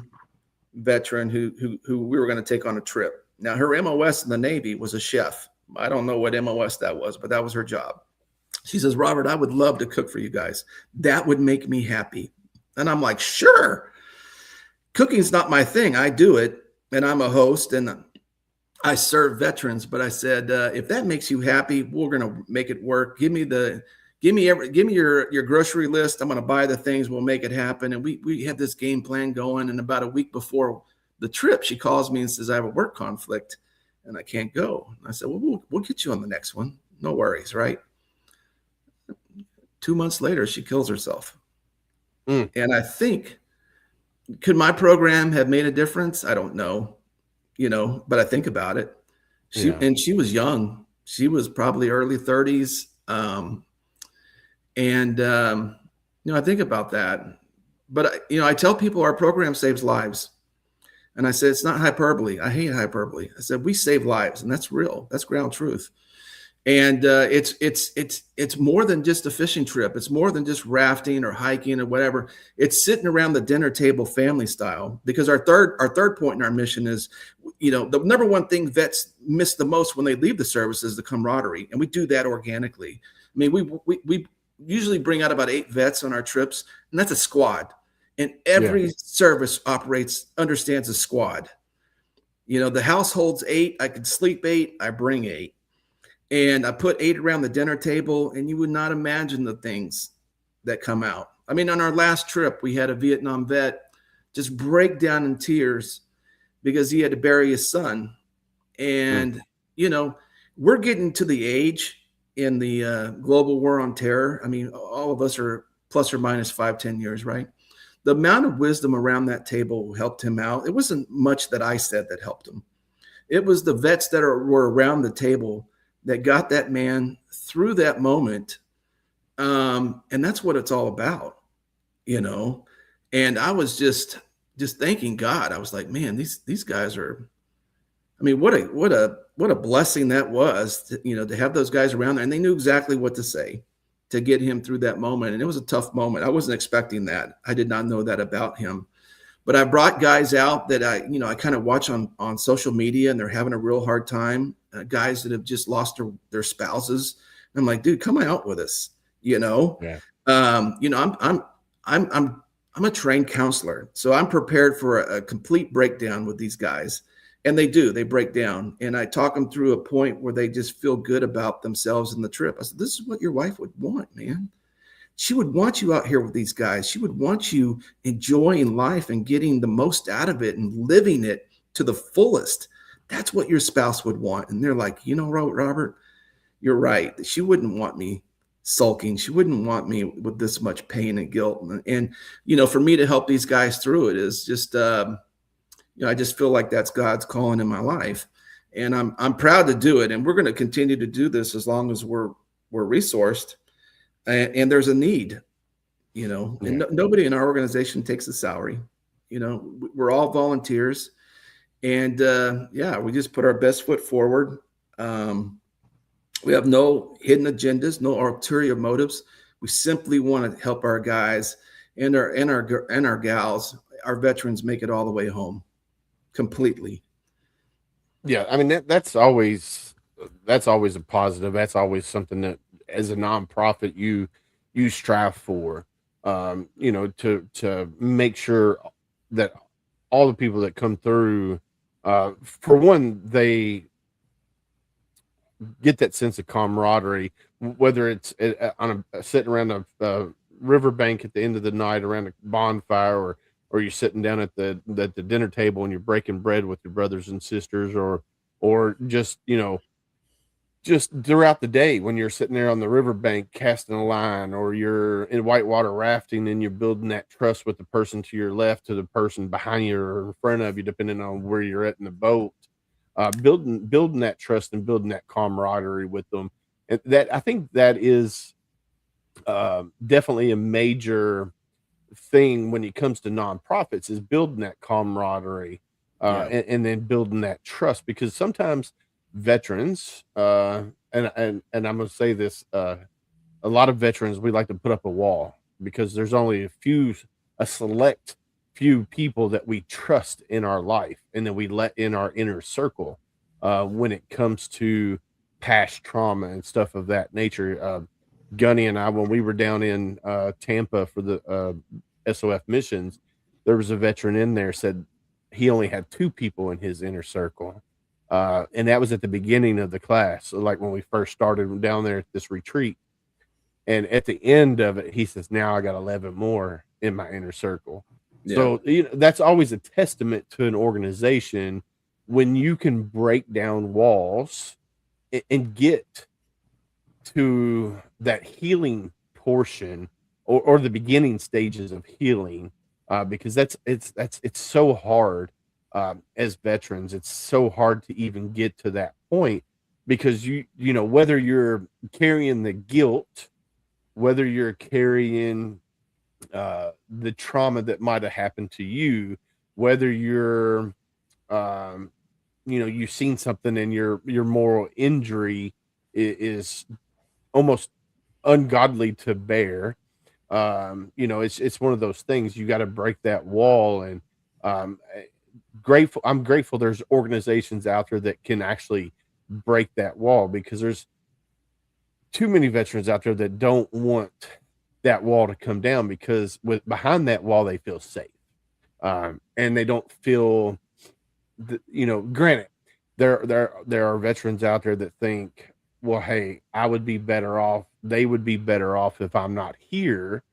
veteran who we were going to take on a trip. Now, her MOS in the Navy was a chef. I don't know what MOS that was, but that was her job. She says, Robert, I would love to cook for you guys. That would make me happy. And I'm like, sure. Cooking's not my thing. I do it, and I'm a host, and I serve veterans. But I said, if that makes you happy, we're going to make it work. Give me your grocery list. I'm going to buy the things. We'll make it happen. And we had this game plan going. And about a week before the trip, she calls me and says, I have a work conflict and I can't go. And I said, well, we'll get you on the next one. No worries, right? 2 months later, she kills herself. And I think, could my program have made a difference? I don't know, but I think about it. And she was young. She was probably early 30s. I think about that. But, I tell people our program saves lives. And I said, it's not hyperbole. I hate hyperbole. I said, we save lives, and that's real. That's ground truth. And it's more than just a fishing trip. It's more than just rafting or hiking or whatever. It's sitting around the dinner table family style, because our third point in our mission is, the number one thing vets miss the most when they leave the service is the camaraderie. And we do that organically. We usually bring out about 8 vets on our trips, and that's a squad. And every service understands a squad. The house holds 8. I can sleep 8. I bring 8. And I put 8 around the dinner table, and you would not imagine the things that come out. On our last trip, we had a Vietnam vet just break down in tears because he had to bury his son. And, we're getting to the age in the global war on terror. I mean, all of us are plus or minus 5-10 years, right? The amount of wisdom around that table helped him out. It wasn't much that I said that helped him. It was the vets that were around the table that got that man through that moment. And that's what it's all about, you know? And I was just thanking God. I was like, man, these guys are, I mean, what a blessing that was to, you know, to have those guys around there, and they knew exactly what to say to get him through that moment. And it was a tough moment. I wasn't expecting that. I did not know that about him. But I brought guys out that I kind of watch on social media, and they're having a real hard time. Guys that have just lost their spouses. And I'm like, dude, come out with us. You know, Yeah. I'm a trained counselor, so I'm prepared for a complete breakdown with these guys, and they break down, and I talk them through a point where they just feel good about themselves in the trip. I said, this is what your wife would want, man. She would want you out here with these guys. She would want you enjoying life and getting the most out of it and living it to the fullest. That's what your spouse would want. And they're like, you know, Robert, you're right. She wouldn't want me sulking. She wouldn't want me with this much pain and guilt. And you know, for me to help these guys through it is just, you know, I just feel like that's God's calling in my life. And I'm proud to do it. And we're going to continue to do this as long as we're resourced. And there's a need, you know, and nobody in our organization takes a salary. You know, we're all volunteers, and we just put our best foot forward. We have no hidden agendas, no ulterior motives. We simply want to help our guys and our gals, our veterans, make it all the way home completely. Yeah, I mean that's always a positive. That's always something that, as a nonprofit, you strive for. You know, to make sure that all the people that come through, for one, they get that sense of camaraderie, whether it's sitting around a riverbank at the end of the night around a bonfire, or you're sitting down at the dinner table and you're breaking bread with your brothers and sisters, or just, you know, just throughout the day when you're sitting there on the riverbank casting a line, or you're in whitewater rafting and you're building that trust with the person to your left to the person behind you or in front of you, depending on where you're at in the boat. Building that trust and building that camaraderie with them. And that, I think that is definitely a major thing when it comes to nonprofits, is building that camaraderie and then building that trust, because sometimes veterans, and I'm going to say this, a lot of veterans, we like to put up a wall because there's only a select few people that we trust in our life and that we let in our inner circle when it comes to past trauma and stuff of that nature. Gunny and I, when we were down in Tampa for the SOF missions, there was a veteran in there said he only had 2 people in his inner circle. And that was at the beginning of the class. So like when we first started down there at this retreat, and at the end of it, he says, now I got 11 more in my inner circle. Yeah. So, you know, that's always a testament to an organization when you can break down walls and get to that healing portion or the beginning stages of healing, because it's so hard. As veterans, it's so hard to even get to that point, because you know, whether you're carrying the guilt, whether you're carrying the trauma that might have happened to you, whether you're you know, you've seen something and your moral injury is almost ungodly to bear. You know, it's one of those things, you got to break that wall. And I'm grateful there's organizations out there that can actually break that wall, because there's too many veterans out there that don't want that wall to come down, because behind that wall they feel safe, and they don't feel you know, granted, there are veterans out there that think, well, hey, I would be better off, they would be better off if I'm not here.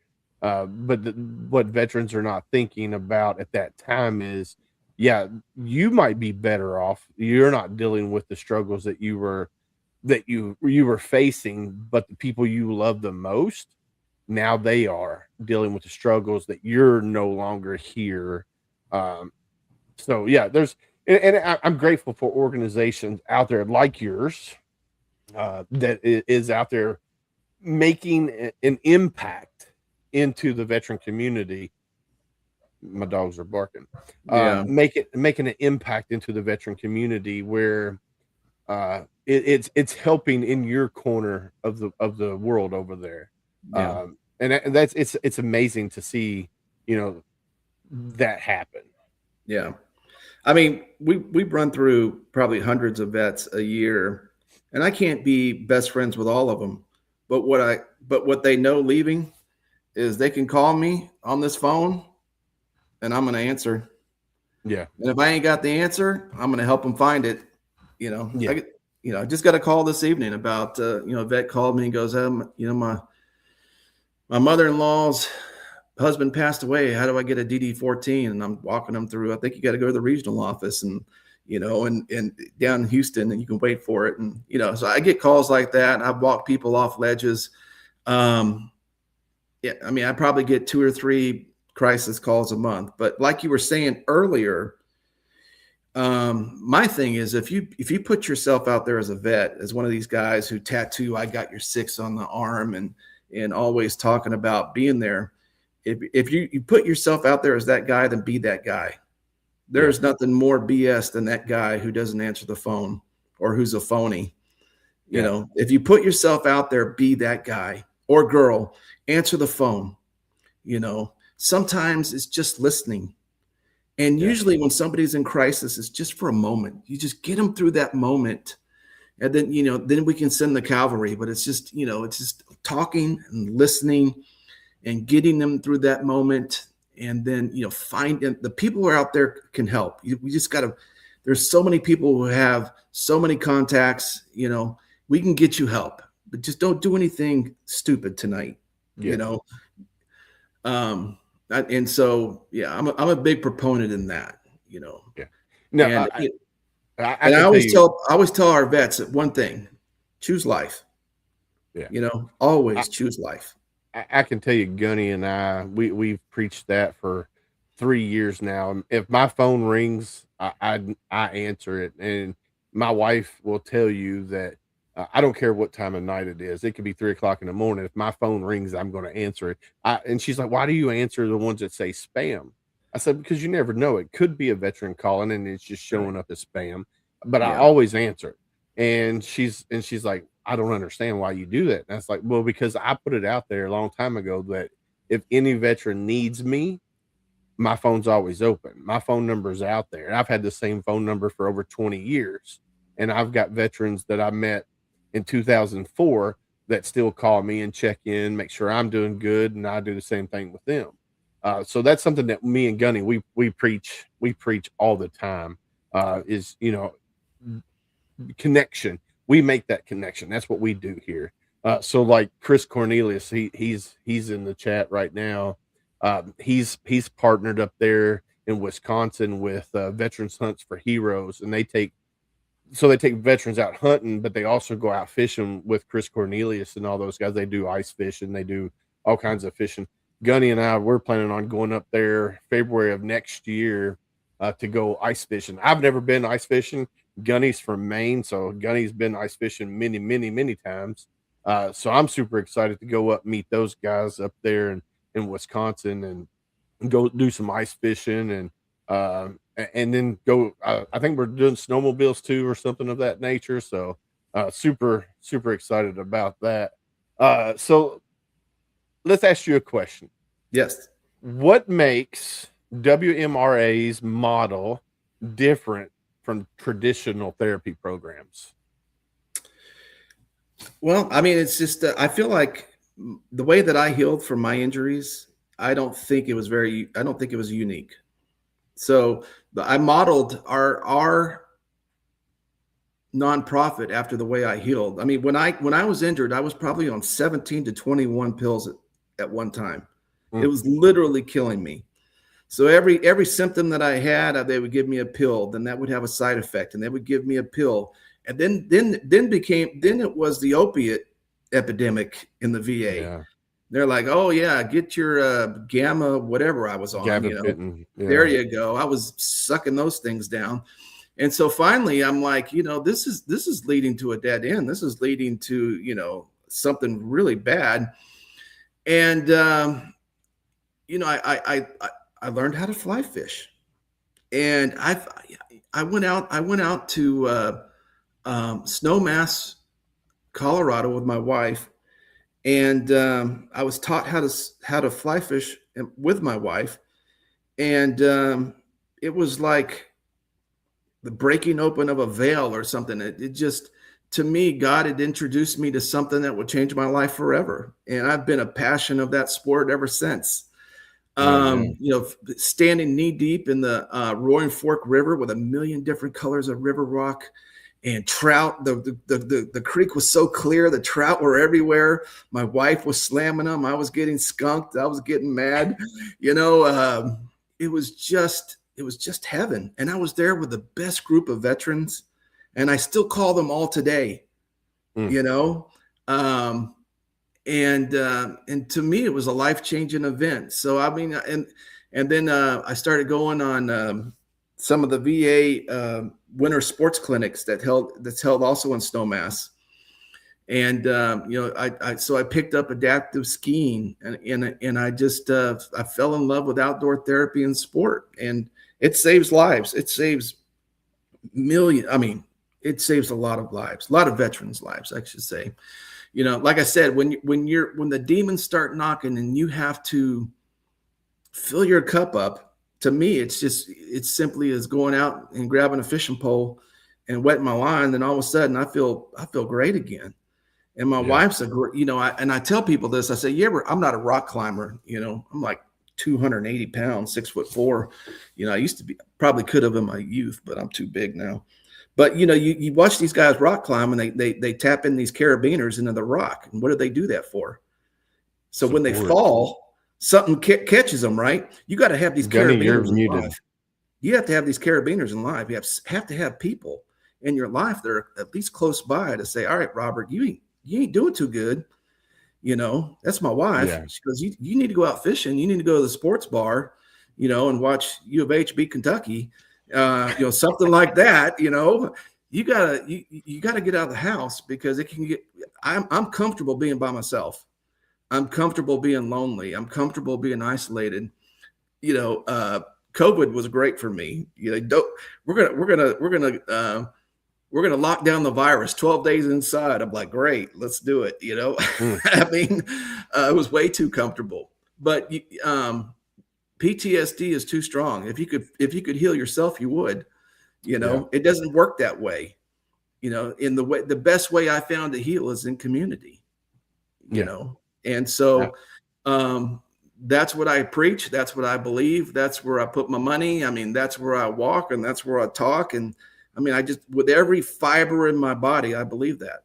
But what veterans are not thinking about at that time is, yeah, you might be better off. You're not dealing with the struggles that you were that you were facing, but the people you love the most, now they are dealing with the struggles that you're no longer here. So yeah, I'm grateful for organizations out there like yours that is out there making an impact into the veteran community. My dogs are barking. Yeah. Making an impact into the veteran community where it's helping in your corner of the world over there. Yeah. And it's amazing to see, that happen. Yeah. I mean, we run through probably hundreds of vets a year, and I can't be best friends with all of them. But what they know leaving is they can call me on this phone and I'm going to answer. Yeah. And if I ain't got the answer, I'm going to help them find it. Yeah. I just got a call this evening about, a vet called me and goes, my mother-in-law's husband passed away. How do I get a DD-14? And I'm walking them through, I think you got to go to the regional office and down in Houston, and you can wait for it. And, so I get calls like that. And I've walked people off ledges. Yeah, I mean, I probably get 2 or 3 crisis calls a month, but like you were saying earlier, my thing is if you put yourself out there as a vet, as one of these guys who tattoo, I got your 6 on the arm and always talking about being there. If you put yourself out there as that guy, then be that guy. There's nothing more BS than that guy who doesn't answer the phone or who's a phony. If you put yourself out there, be that guy or girl, answer the phone. Sometimes it's just listening. And usually when somebody's in crisis, it's just for a moment. You just get them through that moment. And then, then we can send the cavalry, but it's just talking and listening and getting them through that moment. And then, finding the people who are out there can help. We just there's so many people who have so many contacts, we can get you help, but just don't do anything stupid tonight, And so, I'm a big proponent in that, Yeah. No, and I always tell our vets that one thing: choose life. Yeah. Always choose life. I can tell you, Gunny and I, we've preached that for 3 years now. If my phone rings, I answer it, and my wife will tell you that I don't care what time of night it is. It could be 3:00 in the morning. If my phone rings, I'm going to answer it. And she's like, "Why do you answer the ones that say spam?" I said, "Because you never know. It could be a veteran calling, and it's just showing up as spam." But I always answer it. And she's like, "I don't understand why you do that." And that's like, well, because I put it out there a long time ago that if any veteran needs me, my phone's always open. My phone number is out there. And I've had the same phone number for over 20 years. And I've got veterans that I met in 2004 that still call me and check in, make sure I'm doing good. And I do the same thing with them. So that's something that me and Gunny, we preach all the time, is, connection. We make that connection. That's what we do here. So like Chris Cornelius, he's in the chat right now. He's partnered up there in Wisconsin with Veterans Hunts for Heroes, and they take veterans out hunting, but they also go out fishing with Chris Cornelius and all those guys. They do ice fishing, they do all kinds of fishing. Gunny and I, we're planning on going up there February of next year to go ice fishing. I've never been ice fishing. Gunny's from Maine, so Gunny's been ice fishing many, many, many times. So I'm super excited to go up meet those guys up there in Wisconsin and go do some ice fishing and then go. I think we're doing snowmobiles too, or something of that nature. So super, super excited about that. So let's ask you a question. Yes. What makes WMRA's model different from traditional therapy programs? Well, I mean, it's just I feel like the way that I healed from my injuries, I don't think it was unique. So I modeled our nonprofit after the way I healed. I mean, when I was injured, I was probably on 17 to 21 pills at one time. It was literally killing me. So every symptom that I had, they would give me a pill. Then that would have a side effect, and they would give me a pill. And then it was the opiate epidemic in the VA. Yeah. They're like, oh yeah, get your gamma, whatever I was on. Gabapentin. Yeah. There you go. I was sucking those things down. And so finally I'm like, this is leading to a dead end. This is leading to, something really bad. And, I learned how to fly fish, and I went out to Snowmass, Colorado with my wife. And I was taught how to fly fish with my wife. And it was like the breaking open of a veil or something. It just, to me, God had introduced me to something that would change my life forever. And I've been a passion of that sport ever since. Standing knee deep in the Roaring Fork River with a million different colors of river rock and trout. The creek was so clear. The trout were everywhere. My wife was slamming them. I was getting skunked. I was getting mad. It was just heaven. And I was there with the best group of veterans, and I still call them all today, and to me, it was a life-changing event. So, I mean, and then I started going on some of the VA winter sports clinics that's held also in Snowmass. And, I picked up adaptive skiing, and I just, I fell in love with outdoor therapy and sport, and it saves lives. It saves it saves a lot of lives, a lot of veterans' lives, I should say. Like I said, when the demons start knocking and you have to fill your cup up, to me, it's simply as going out and grabbing a fishing pole and wetting my line. Then all of a sudden I feel great again. And my wife's I tell people this, I say, I'm not a rock climber. I'm like 280 pounds, 6'4". I used to be, probably could have in my youth, but I'm too big now. But, you watch these guys rock climb, and they tap in these carabiners into the rock. And what do they do that for? So when they fall, something catches them, right? You got to have these carabiners in life. You have to have these carabiners in life. You have to have people in your life that are at least close by to say, all right, Robert, you ain't doing too good. That's my wife. Yeah. She goes, you need to go out fishing. You need to go to the sports bar, and watch U of H beat Kentucky. Something like that. You gotta get out of the house, because it can get. I'm comfortable being by myself. I'm comfortable being lonely. I'm comfortable being isolated. COVID was great for me. We're gonna lock down the virus 12 days inside. I'm like, great, let's do it. I mean, it was way too comfortable. But PTSD is too strong. If you could heal yourself, you would. It doesn't work that way. The best way I found to heal is in community. And so that's what I preach. That's what I believe. That's where I put my money. I mean, that's where I walk, and that's where I talk. And I mean, I just, with every fiber in my body, I believe that.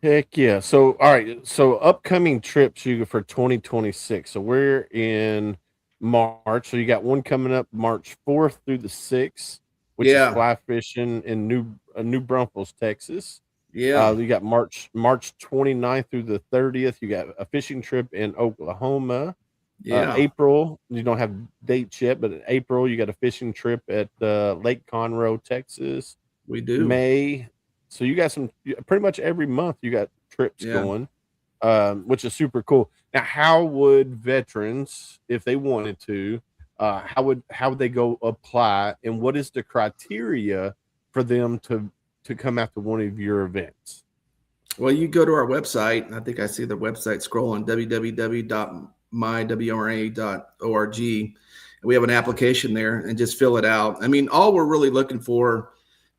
Heck yeah. So, all right. So upcoming trips for 2026. So we're in March. So you got one coming up March 4th through the 6th, which is fly fishing in New Braunfels, Texas. Yeah. You got March 29th through the 30th. You got a fishing trip in Oklahoma. Yeah. April, you don't have dates yet, but in April you got a fishing trip at Lake Conroe, Texas. We do. May. So you got pretty much every month you got trips going, which is super cool. Now, how would veterans, if they wanted to, how would they go apply, and what is the criteria for them to come out to one of your events? Well, you go to our website, and I think I see the website scrolling, www.mywmra.org. We have an application there, and just fill it out. I mean, all we're really looking for,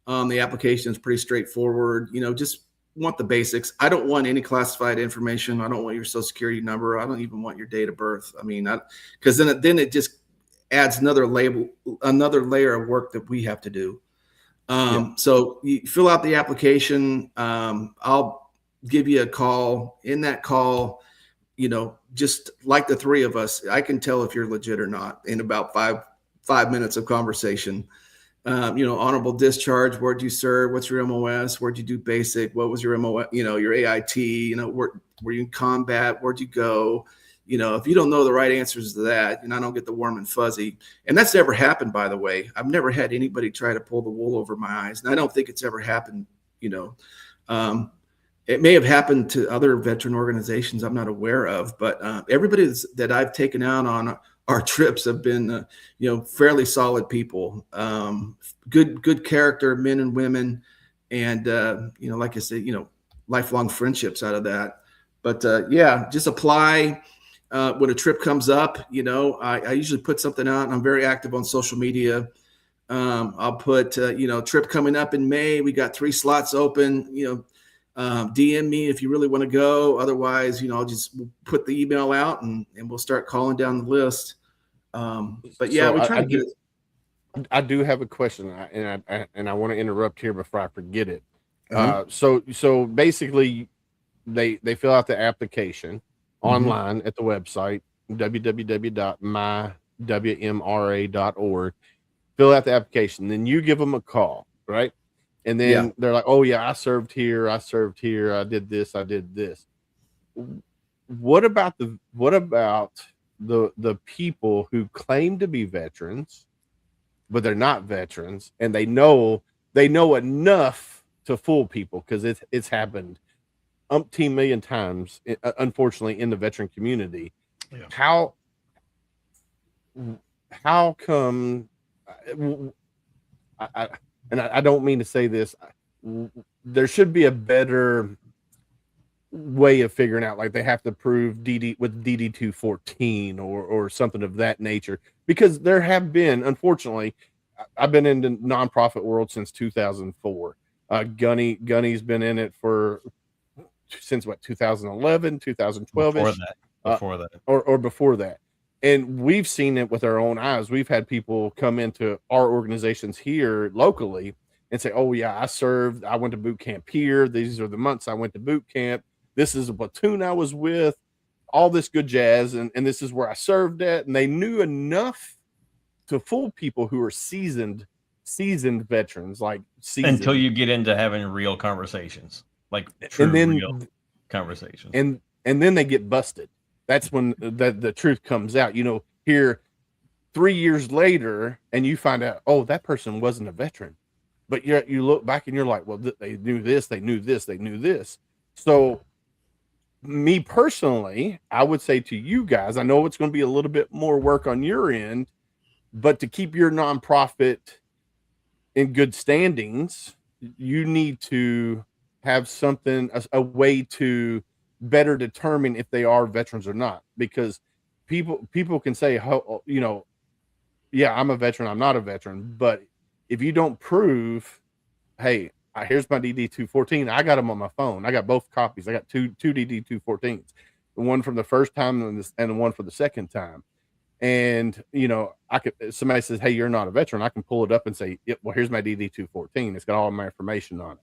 the application is pretty straightforward. Just want the basics. I don't want any classified information. I don't want your social security number. I don't even want your date of birth. I mean, because then it just adds another layer of work that we have to do. So you fill out the application. I'll give you a call. In that call, just like the three of us, I can tell if you're legit or not in about five minutes of conversation. Honorable discharge, where'd you serve? What's your MOS? Where'd you do basic? What was your MOS? Your AIT, were you in combat? Where'd you go? If you don't know the right answers to that, and I don't get the warm and fuzzy, and that's never happened, by the way. I've never had anybody try to pull the wool over my eyes. And I don't think it's ever happened, it may have happened to other veteran organizations I'm not aware of, but everybody that I've taken out on our trips have been, fairly solid people, good character, men and women, and like I said, lifelong friendships out of that. But just apply when a trip comes up. I usually put something out, and I'm very active on social media. I'll put trip coming up in May. We got 3 slots open. DM me if you really want to go. Otherwise, I'll just put the email out and we'll start calling down the list. But yeah, So we try to get it. I do have a question, and I want to interrupt here before I forget it. Mhm. So basically, they fill out the application online at the website www.mywmra.org. Fill out the application, then you give them a call, right? And then they're like, "Oh yeah, I served here. I did this. I did this." What about the people who claim to be veterans, but they're not veterans, and they know enough to fool people, because it's happened umpteen million times, unfortunately, in the veteran community. Yeah. How come? I don't mean to say this. There should be a better way of figuring out, like they have to prove DD with DD 214 or something of that nature, because there have been, unfortunately, I've been in the nonprofit world since 2004. Gunny's been in it since 2011, 2012 Before that. Or before that. And we've seen it with our own eyes. We've had people come into our organizations here locally and say, "Oh yeah, I served. I went to boot camp here. These are the months I went to boot camp. This is a platoon I was with, all this good jazz. And this is where I served at." And they knew enough to fool people who are seasoned veterans, like seasoned. Until you get into having real conversations, like true real conversations. And then they get busted. That's when the truth comes out. Here 3 years later, and you find out, oh, that person wasn't a veteran. But you look back and you're like, well, they knew this, they knew this, they knew this. So me personally, I would say to you guys, I know it's going to be a little bit more work on your end, but to keep your nonprofit in good standings, you need to have something, a way to better determine if they are veterans or not, because people can say, yeah, I'm a veteran, I'm not a veteran, but if you don't prove, hey, here's my DD 214, I got them on my phone, I got both copies, I got two DD 214s, the one from the first time and the one for the second time, and somebody says, hey, you're not a veteran, I can pull it up and say, well, here's my DD 214, it's got all my information on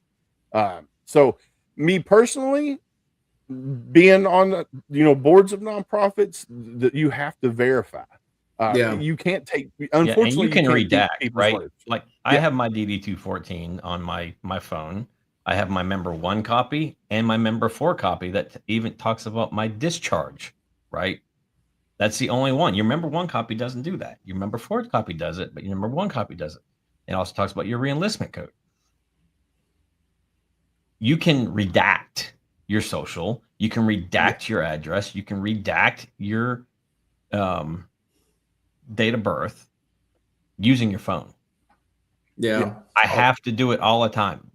it. So me personally, being on boards of nonprofits, that you have to verify. You can't take, unfortunately, and you can redact, right? Words. Like I have my DD 214 on my phone. I have my member 1 copy and my member 4 copy that even talks about my discharge, right? That's the only one. Your member 1 copy doesn't do that. Your member 4 copy does it, but your member 1 copy does it. It also talks about your reenlistment code. You can redact your social, you can redact your address, you can redact your date of birth using your phone. Yeah. I have to do it all the time.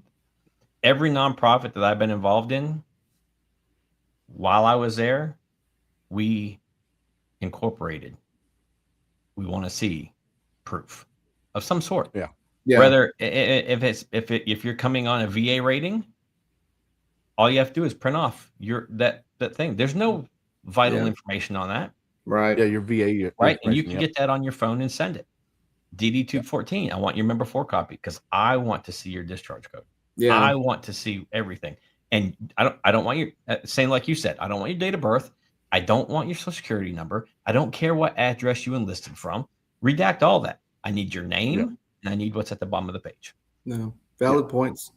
Every nonprofit that I've been involved in, while I was there, we incorporated. We want to see proof of some sort. Yeah. Whether if you're coming on a VA rating, all you have to do is print off that thing. There's no vital information on that. Right. Yeah, your VA. Right. And you can get that on your phone and send it. DD 214. I want your member 4 copy because I want to see your discharge code. Yeah. I want to see everything. And I don't want your, same like you said, I don't want your date of birth. I don't want your social security number. I don't care what address you enlisted from. Redact all that. I need your name and I need what's at the bottom of the page. No, valid points.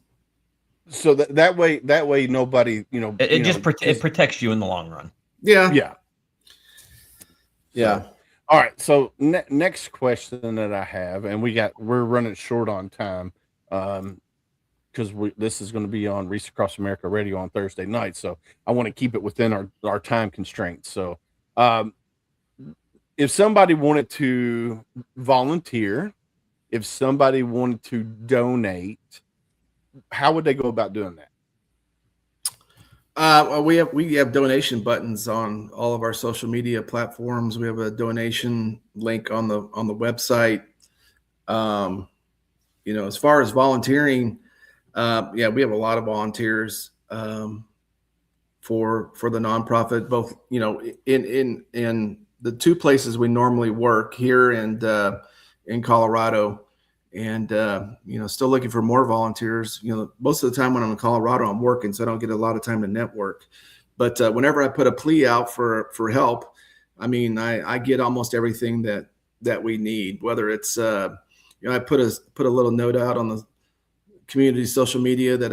So that way nobody, It protects you in the long run. Yeah. All right. So next question that I have, and we're running short on time, because this is going to be on Reese Across America Radio on Thursday night. So I want to keep it within our time constraints. So, if somebody wanted to volunteer, if somebody wanted to donate, how would they go about doing that? Well, we have donation buttons on all of our social media platforms. We have a donation link on the website. As far as volunteering, we have a lot of volunteers for the nonprofit. Both, in the two places we normally work here and in Colorado. And, still looking for more volunteers. Most of the time when I'm in Colorado, I'm working, so I don't get a lot of time to network. But whenever I put a plea out for help, I get almost everything that we need, whether it's, I put a little note out on the community social media that,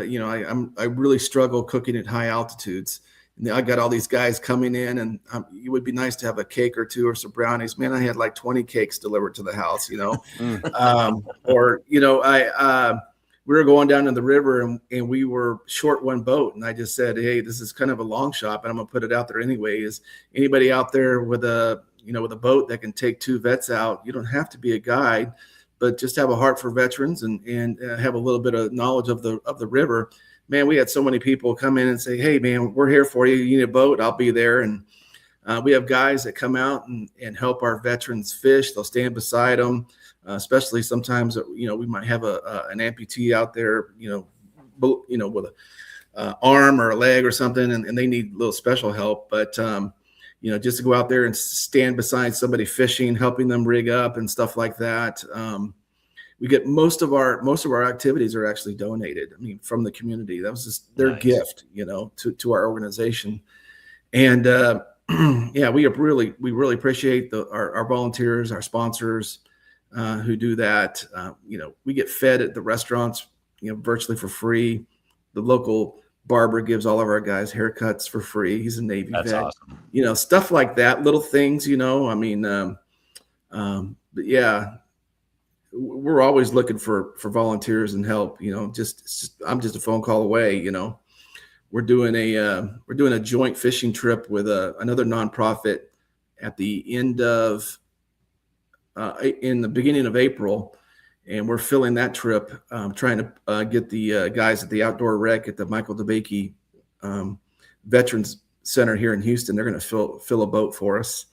I really struggle cooking at high altitudes. And I got all these guys coming in, and it would be nice to have a cake or two or some brownies. Man, I had like 20 cakes delivered to the house, we were going down to the river and we were short one boat. And I just said, hey, this is kind of a long shot, but I'm going to put it out there anyway. Is anybody out there with a boat that can take 2 vets out? You don't have to be a guide, but just have a heart for veterans and have a little bit of knowledge of the river. Man, we had so many people come in and say, hey, man, we're here for you. You need a boat? I'll be there. And we have guys that come out and help our veterans fish. They'll stand beside them, especially sometimes, we might have an amputee out there, with an arm or a leg or something, and they need a little special help. But, just to go out there and stand beside somebody fishing, helping them rig up and stuff like that. We get most of our activities are actually donated. From the community. That was just their gift, to our organization. And we really appreciate our volunteers, our sponsors who do that. We get fed at the restaurants, virtually for free. The local barber gives all of our guys haircuts for free. He's a Navy vet. That's awesome. Stuff like that, little things. But yeah. We're always looking for volunteers and help. I'm just a phone call away. We're doing a joint fishing trip with another nonprofit at the end of in the beginning of April, and we're filling that trip. Trying to get the guys at the Outdoor Rec at the Michael DeBakey Veterans Center here in Houston. They're going to fill a boat for us.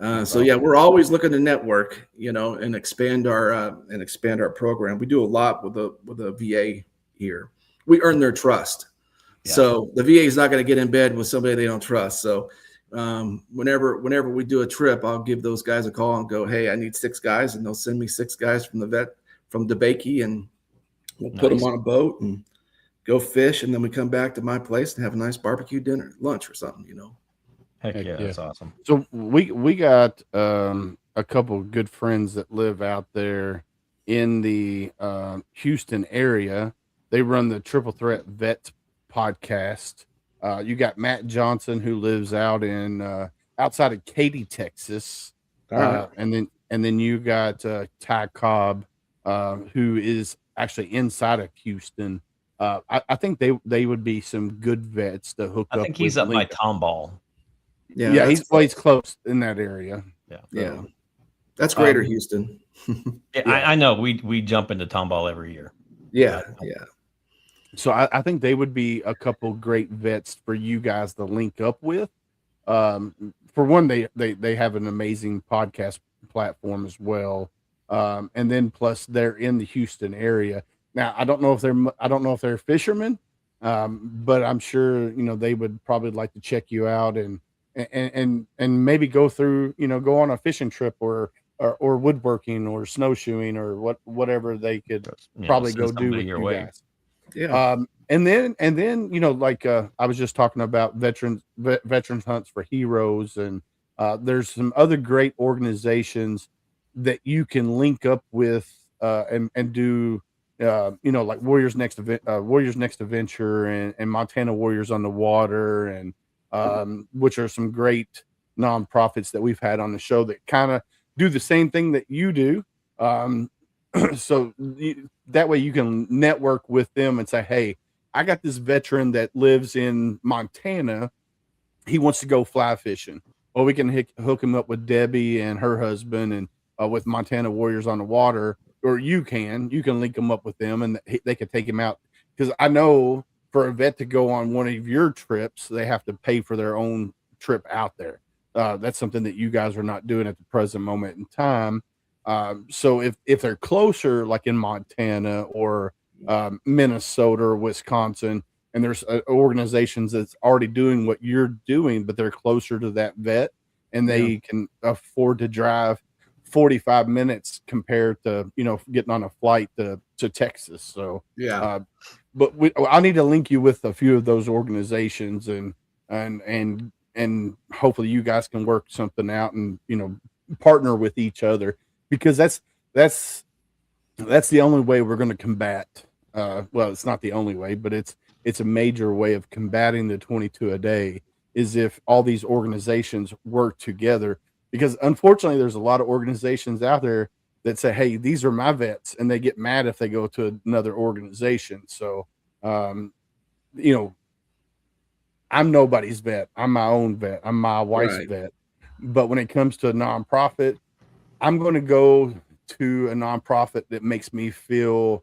We're always looking to network, and expand our program. We do a lot with the VA here. We earn their trust. Yeah. So the VA is not going to get in bed with somebody they don't trust. So whenever we do a trip, I'll give those guys a call and go, hey, I need 6 guys, and they'll send me 6 guys from DeBakey, and we'll put them on a boat and go fish, and then we come back to my place and have a nice barbecue lunch or something, Heck yeah, that's awesome. So we got a couple of good friends that live out there in the Houston area. They run the Triple Threat Vet podcast. You got Matt Johnson, who lives out in outside of Katy, Texas. And then you got Ty Cobb, who is actually inside of Houston. I think they would be some good vets to hook up. I think he's up by Tomball. Yeah, he's close in that area. Yeah. That's Greater Houston. I know. We jump into Tomball every year. Yeah. So I think they would be a couple great vets for you guys to link up with. For one, they have an amazing podcast platform as well, and then plus they're in the Houston area. Now I don't know if they're fishermen, but I'm sure they would probably like to check you out and maybe go through, go on a fishing trip or woodworking or snowshoeing or whatever they could probably go do with you guys. Yeah. And then like I was just talking about veterans hunts for heroes, and there's some other great organizations that you can link up with and do like Warriors Next Adventure and Montana Warriors on the Water, and which are some great nonprofits that we've had on the show that kind of do the same thing that you do. So that way you can network with them and say, hey, I got this veteran that lives in Montana. He wants to go fly fishing. Well, we can hook him up with Debbie and her husband, and with Montana Warriors on the Water, or you can link them up with them, and they can take him out. Because I know for a vet to go on one of your trips, they have to pay for their own trip out there. That's something that you guys are not doing at the present moment in time. So if they're closer, like in Montana or Minnesota or Wisconsin, and there's organizations that's already doing what you're doing, but they're closer to that vet, and they can afford to drive 45 minutes compared to getting on a flight to Texas. So but I need to link you with a few of those organizations, and hopefully you guys can work something out and partner with each other, because that's the only way we're going to combat. Well, it's not the only way, but it's a major way of combating the 22 a day, is if all these organizations work together. Because unfortunately, there's a lot of organizations out there that say, hey, these are my vets, and they get mad if they go to another organization. So, I'm nobody's vet. I'm my own vet. I'm my wife's vet. But when it comes to a nonprofit, I'm going to go to a nonprofit that makes me feel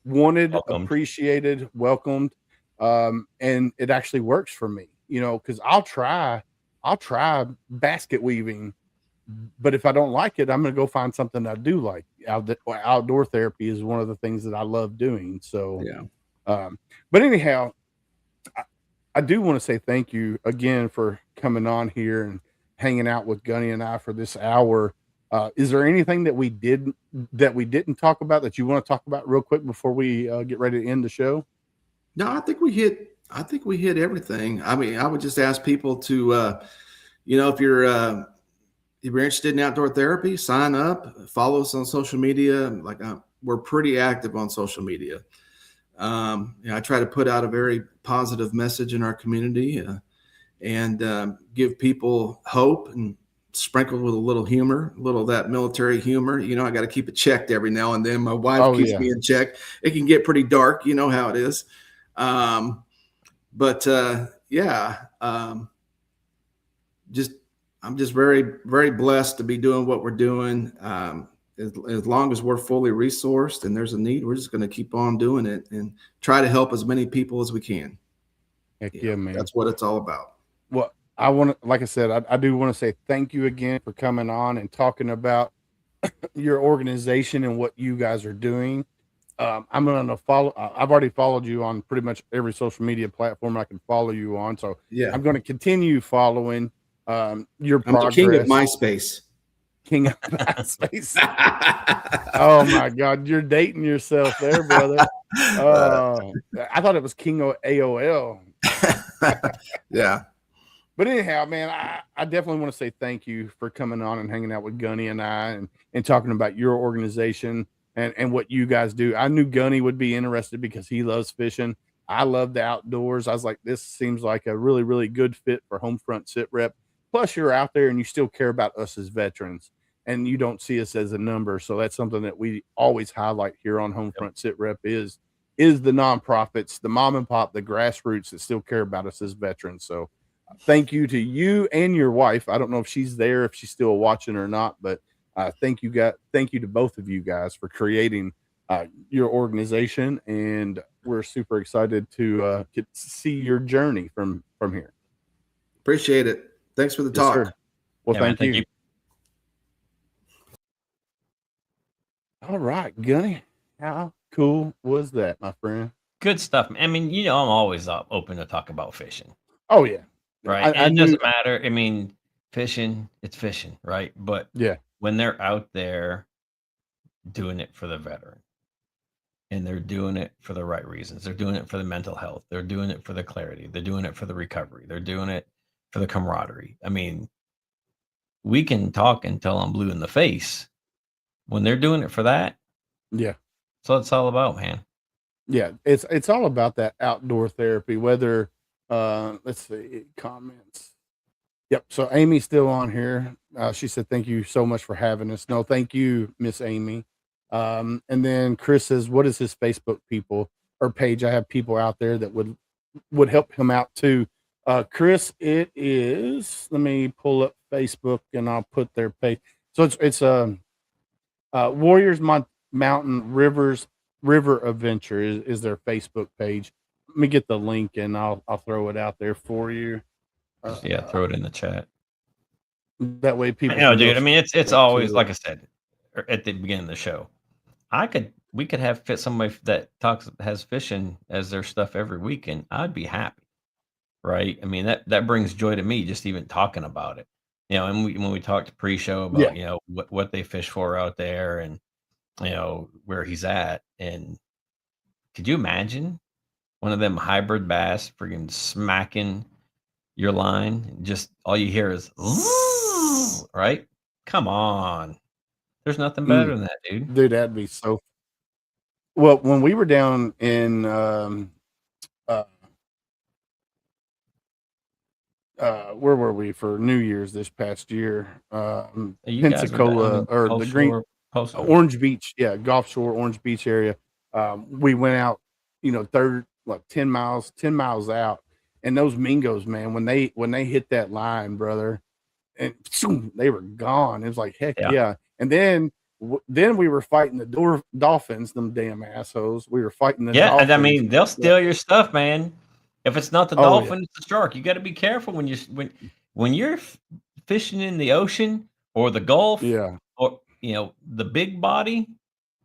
wanted, appreciated, welcomed, and it actually works for me. Because I'll try basket weaving, but if I don't like it, I'm going to go find something I do like. Outdoor therapy is one of the things that I love doing. So, but anyhow, I do want to say thank you again for coming on here and hanging out with Gunny and I for this hour. Is there anything that we didn't talk about that you want to talk about real quick before we get ready to end the show? No, I think we hit everything. I mean, I would just ask people to, if you're interested in outdoor therapy, sign up, follow us on social media. Like we're pretty active on social media. I try to put out a very positive message in our community and give people hope, and sprinkled with a little humor, a little of that military humor. I got to keep it checked every now and then. My wife keeps me in check. It can get pretty dark. You know how it is. I'm just very, very blessed to be doing what we're doing. As long as we're fully resourced and there's a need, we're just going to keep on doing it and try to help as many people as we can. Heck yeah, man. That's what it's all about. Well, I want to, like I said, I do want to say thank you again for coming on and talking about your organization and what you guys are doing. I'm going to follow. I've already followed you on pretty much every social media platform I can follow you on. So I'm going to continue following your progress. The king of MySpace. King of MySpace. Oh my God, you're dating yourself there, brother. I thought it was King of AOL. Yeah. But anyhow, man, I definitely want to say thank you for coming on and hanging out with Gunny and I and talking about your organization and what you guys do. I knew Gunny would be interested because he loves fishing. I love the outdoors. I was like, this seems like a really, really good fit for HomeFront Sitrep. Plus, you're out there and you still care about us as veterans, and you don't see us as a number. So that's something that we always highlight here on HomeFront Sitrep is the nonprofits, the mom and pop, the grassroots that still care about us as veterans. So thank you to you and your wife. I don't know if she's there, if she's still watching or not, but thank you to both of you guys for creating your organization, and we're super excited to get to see your journey from here. Appreciate it. Thanks for the talk. Sir. Well, thank you. All right, Gunny, how cool was that, my friend? Good stuff. I mean, I'm always open to talk about fishing. Oh yeah, right. It doesn't matter. I mean, fishing, it's fishing, right? But yeah, when they're out there doing it for the veteran, and they're doing it for the right reasons. They're doing it for the mental health. They're doing it for the clarity. They're doing it for the recovery. They're doing it for the camaraderie. I mean, we can talk until I'm blue in the face. When they're doing it for that, Yeah. that's what it's all about, man. Yeah. It's all about that outdoor therapy, whether, let's see, comments. Yep. So Amy's still on here. She said, thank you so much for having us. No, thank you, Miss Amy. And then Chris says, what is his Facebook people or page? I have people out there that would help him out too. Chris, it is, let me pull up Facebook and I'll put their page. So it's Warriors Mountain River Adventure is their Facebook page. Let me get the link and I'll throw it out there for you. Yeah, throw it in the chat. That way people. I know, dude. I mean, it's always like I said at the beginning of the show. We could have somebody that has fishing as their stuff every week, and I'd be happy, right? I mean, that brings joy to me just even talking about it. You know, and when we talked pre-show about you know what they fish for out there, and you know where he's at, and could you imagine one of them hybrid bass freaking smacking your line? Just all you hear is right. Come on, there's nothing better than that, dude. Dude, that'd be so. Well, when we were down in where were we for New Year's this past year? Pensacola or the Green Orange Beach, Gulf Shore, Orange Beach area. We went out, you know, 10 miles out, and those mingos, man, when they hit that line, brother, and they were gone. It was like heck yeah. And then we were fighting the dolphins, them damn assholes. We were fighting the dolphins. And I mean, they'll steal your stuff, man. If it's not the dolphin, it's the shark. You got to be careful when you're fishing in the ocean or the Gulf, or you know the big body.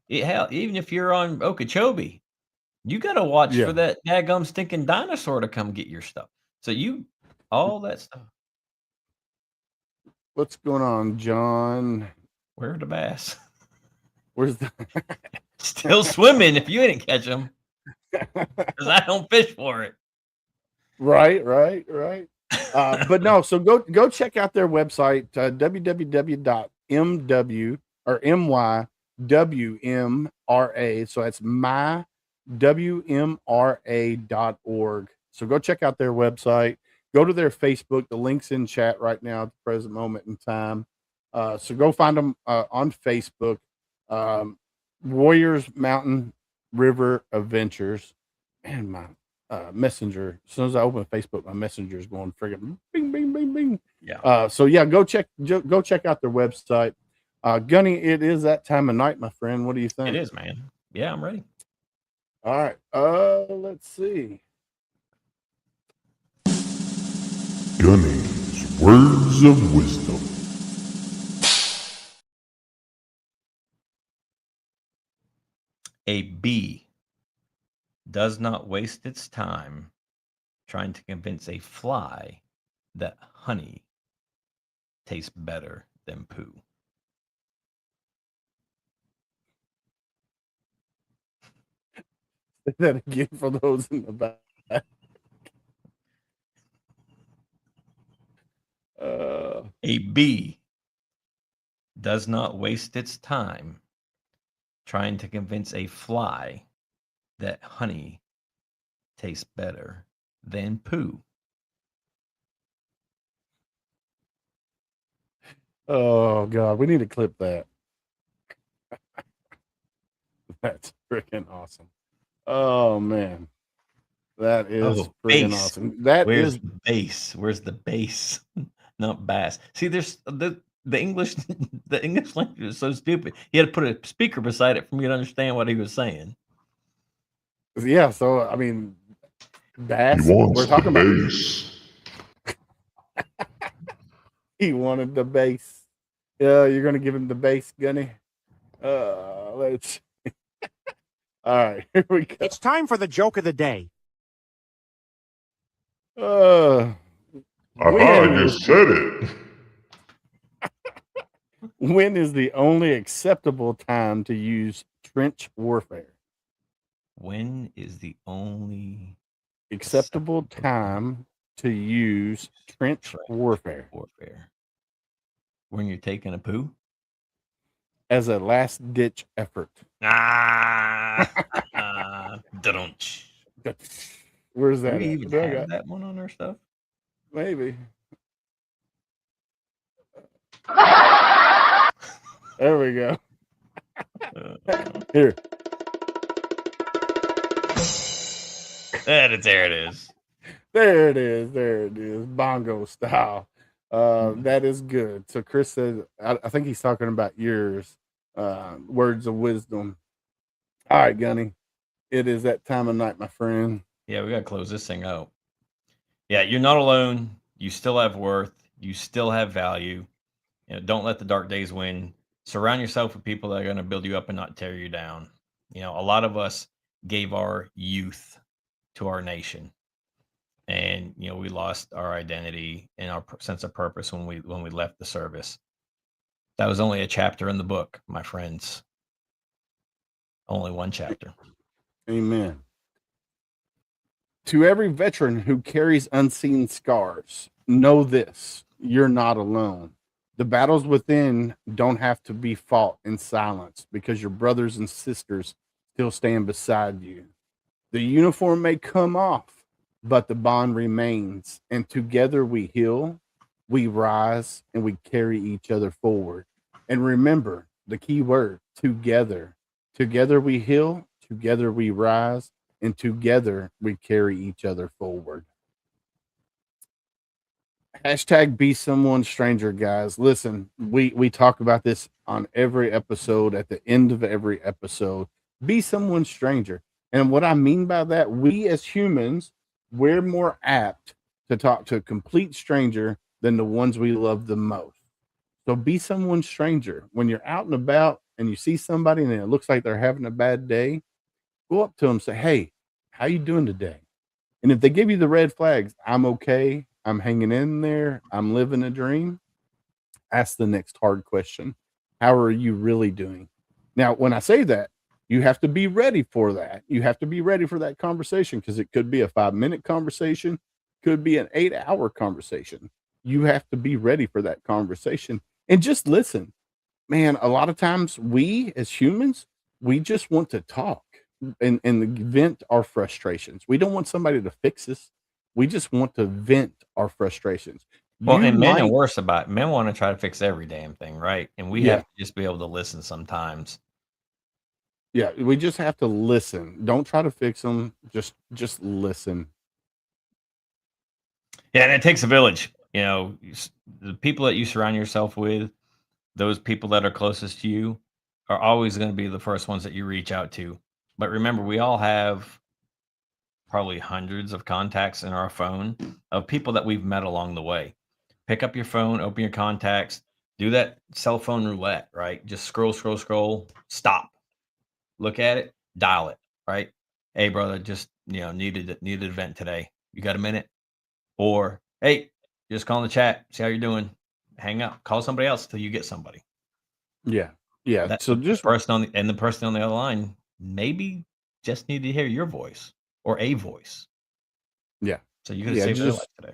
Even if you're on Okeechobee, you got to watch for that daggum stinking dinosaur to come get your stuff. So all that stuff. What's going on, John? Where's the bass? Where's the still swimming if you didn't catch them? Because I don't fish for it. Right. But no, so go check out their website, www.mw or mywmra. So that's mywmra.org. So go check out their website. Go to their Facebook. The link's in chat right now at the present moment in time. So go find them on Facebook. Warriors Mountain River Adventures. And my messenger, as soon as I open Facebook, my messenger is going friggin' bing, bing, bing, bing. Yeah. So yeah, go check out their website. Gunny, it is that time of night, my friend. What do you think? It is, man. Yeah, I'm ready. All right. Let's see. Gunny's words of wisdom. A bee does not waste its time trying to convince a fly that honey tastes better than poo. Say that again for those in the back. A bee does not waste its time trying to convince a fly that honey tastes better than poo. Oh God, we need to clip that. That's freaking awesome. Oh man, that is freaking awesome. Where's the bass? Where's the bass? Not bass. See, there's the English. The English language is so stupid. He had to put a speaker beside it for me to understand what he was saying. Yeah, so I mean, bass. We're talking about bass. He wanted the bass. Yeah, you're gonna give him the bass, Gunny. Let's. All right, here we go. It's time for the joke of the day. I just said it. When is the only acceptable time to use trench warfare? When is the only Acceptable time to use trench warfare warfare? When you're taking a poo? as a last ditch effort. Ah, dunch. Where's Do that we at? even What do I have got? that one on our stuff? Maybe. There we go. Here. There it is. There it is. There it is. Bongo style. That is good. So Chris said, I think he's talking about yours. Words of wisdom. All right, Gunny. It is that time of night, my friend. Yeah, we got to close this thing out. Yeah, you're not alone. You still have worth. You still have value. Don't let the dark days win. Surround yourself with people that are going to build you up and not tear you down. A lot of us gave our youth to our nation, and we lost our identity and our sense of purpose when we left the service. That was only a chapter in the book, my friends. Only one chapter. Amen. To every veteran who carries unseen scars, know this: you're not alone. The battles within don't have to be fought in silence because your brothers and sisters still stand beside you. The uniform may come off, but the bond remains. And together we heal, we rise, and we carry each other forward. And remember the key word: together. Together we heal, together we rise, and together we carry each other forward. Hashtag be someone stranger, guys. Listen, we talk about this on every episode, at the end of every episode. Be someone stranger. And what I mean by that, we as humans, we're more apt to talk to a complete stranger than the ones we love the most. So be someone stranger. When you're out and about and you see somebody and it looks like they're having a bad day, go up to them and say, "Hey, how you doing today?" And if they give you the red flags, "I'm okay, I'm hanging in there, I'm living a dream," ask the next hard question: how are you really doing? Now, when I say that, you have to be ready for that. You have to be ready for that conversation, because it could be a 5-minute conversation, could be an 8-hour conversation. You have to be ready for that conversation and just listen. Man, a lot of times we as humans, we just want to talk and vent our frustrations. We don't want somebody to fix us. We just want to vent our frustrations. Well, You and men are might, worse about it. Men want to try to fix every damn thing, right? And we have yeah, to just be able to listen sometimes. yeah, we just have to listen. Don't try to fix them. Just listen. Yeah, and it takes a village. The people that you surround yourself with, those people that are closest to you, are always going to be the first ones that you reach out to. But remember, we all have probably hundreds of contacts in our phone of people that we've met along the way. Pick up your phone, open your contacts, do that cell phone roulette, right? Just scroll, scroll, scroll, stop, look at it, dial it, right? Hey, brother, just needed an event today. You got a minute? Or hey, just call in the chat, see how you're doing. Hang up, call somebody else till you get somebody. Yeah, yeah. That So the just person the person on the other line maybe just need to hear your voice or a voice. yeah, So you could have yeah. saved their life today.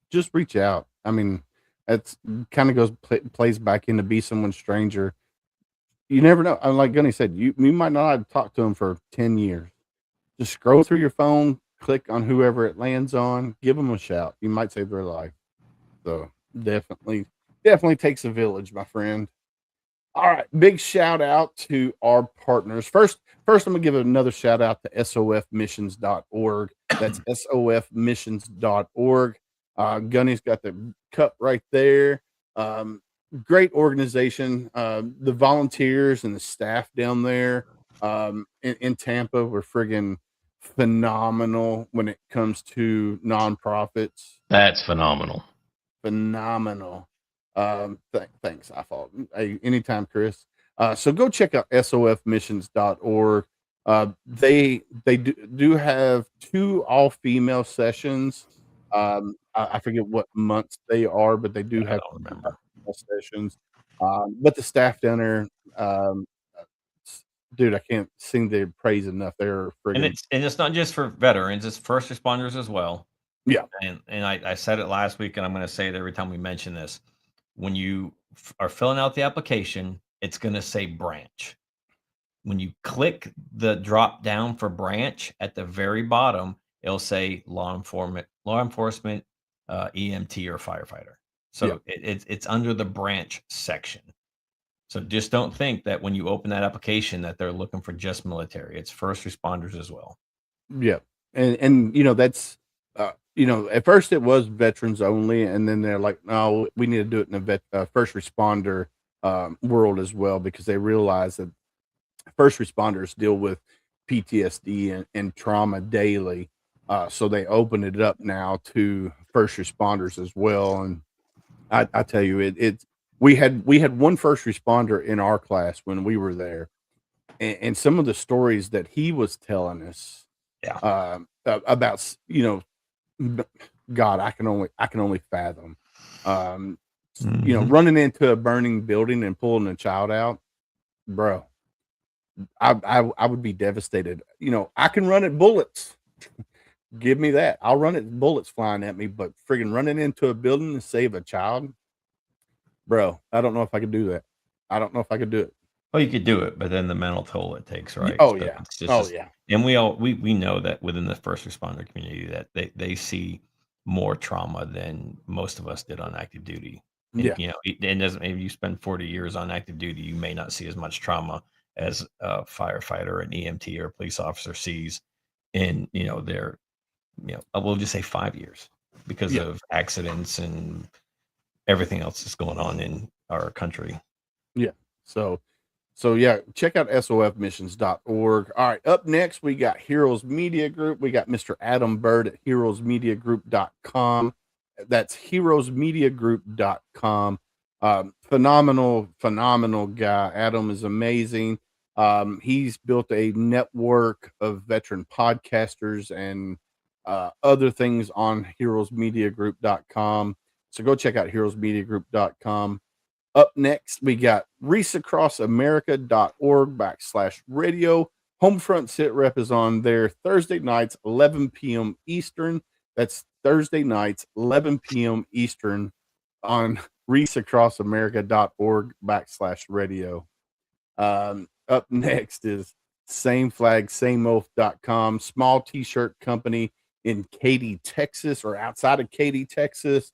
Just reach out. I mean, that's kind of plays back into be someone stranger. You never know. Like Gunny said, you might not have talked to them for 10 years. Just scroll through your phone, click on whoever it lands on, give them a shout. You might save their life. So definitely takes a village, my friend. All right, big shout out to our partners. First, I'm gonna give another shout out to sofmissions.org. That's sofmissions.org. Gunny's got the cup right there. Great organization. The volunteers and the staff down there in Tampa were friggin' phenomenal when it comes to nonprofits. That's phenomenal. Phenomenal. Thanks, I thought. Hey, anytime, Chris. So go check out sofmissions.org. They do have 2 all-female sessions. I forget what months they are, but they do I have don't remember. sessions. But the staff down there, dude, I can't sing their praise enough. They're And friggin' it's not just for veterans, it's first responders as well. yeah. And I said it last week, and I'm going to say it every time we mention this. When you are filling out the application, it's going to say branch. When you click the drop down for branch at the very bottom, it'll say law enforcement, EMT, or firefighter. So it's under the branch section. So just don't think that when you open that application that they're looking for just military. It's first responders as well. Yeah. And that's at first it was veterans only, and then they're like, no, we need to do it in a first responder world as well, because they realize that first responders deal with PTSD and trauma daily. So they open it up now to first responders as well. And I tell you, we had one first responder in our class when we were there, and some of the stories that he was telling us, about God, I can only fathom. Running into a burning building and pulling a child out, bro. I would be devastated. I can run at bullets. Give me that. I'll run at bullets flying at me, but friggin' running into a building to save a child, bro, I don't know if I could do that. I don't know if I could do it. Well, you could do it, but then the mental toll it takes, right? Oh, So yeah. it's just, yeah. And we know that within the first responder community that they see more trauma than most of us did on active duty. And, Yeah. it doesn't. Maybe you spend 40 years on active duty, you may not see as much trauma as a firefighter, an EMT, or a police officer sees in their we'll just say 5 years because of accidents and everything else that's going on in our country. Yeah. So yeah, check out sofmissions.org. All right, up next we got Heroes Media Group. We got Mr. Adam Bird at heroesmediagroup.com. That's heroesmediagroup.com. Phenomenal guy. Adam is amazing. He's built a network of veteran podcasters and other things on heroesmediagroup.com. So go check out heroesmediagroup.com. Up next, we got reachacrossamerica.org/radio. HomeFront Sitrep is on there Thursday nights, 11 p.m. Eastern. That's Thursday nights, 11 p.m. Eastern on reachacrossamerica.org/radio. Up next is sameflagsameoath.com, small t-shirt company in Katy, Texas, or outside of Katy, Texas.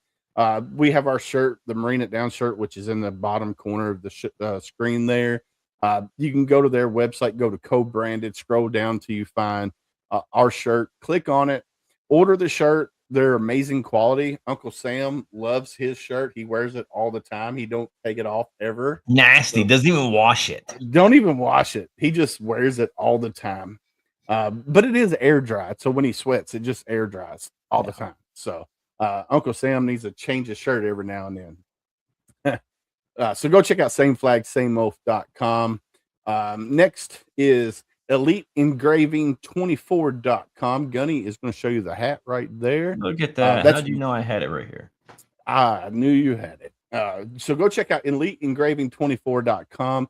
We have our shirt, the Marine It Down shirt, which is in the bottom corner of the screen there. You can go to their website, go to co-branded, scroll down till you find our shirt, click on it, order the shirt. They're amazing quality. Uncle Sam loves his shirt. He wears it all the time. He don't take it off ever. Nasty. Doesn't even wash it. Don't even wash it. He just wears it all the time. But it is air dried. So when he sweats, it just air dries all the time. So Uncle Sam needs to change his shirt every now and then. So go check out sameflagsameoath.com. Next is eliteengraving24.com. Gunny is going to show you the hat right there. Look at that. How do you know I had it right here? I knew you had it. So go check out eliteengraving24.com.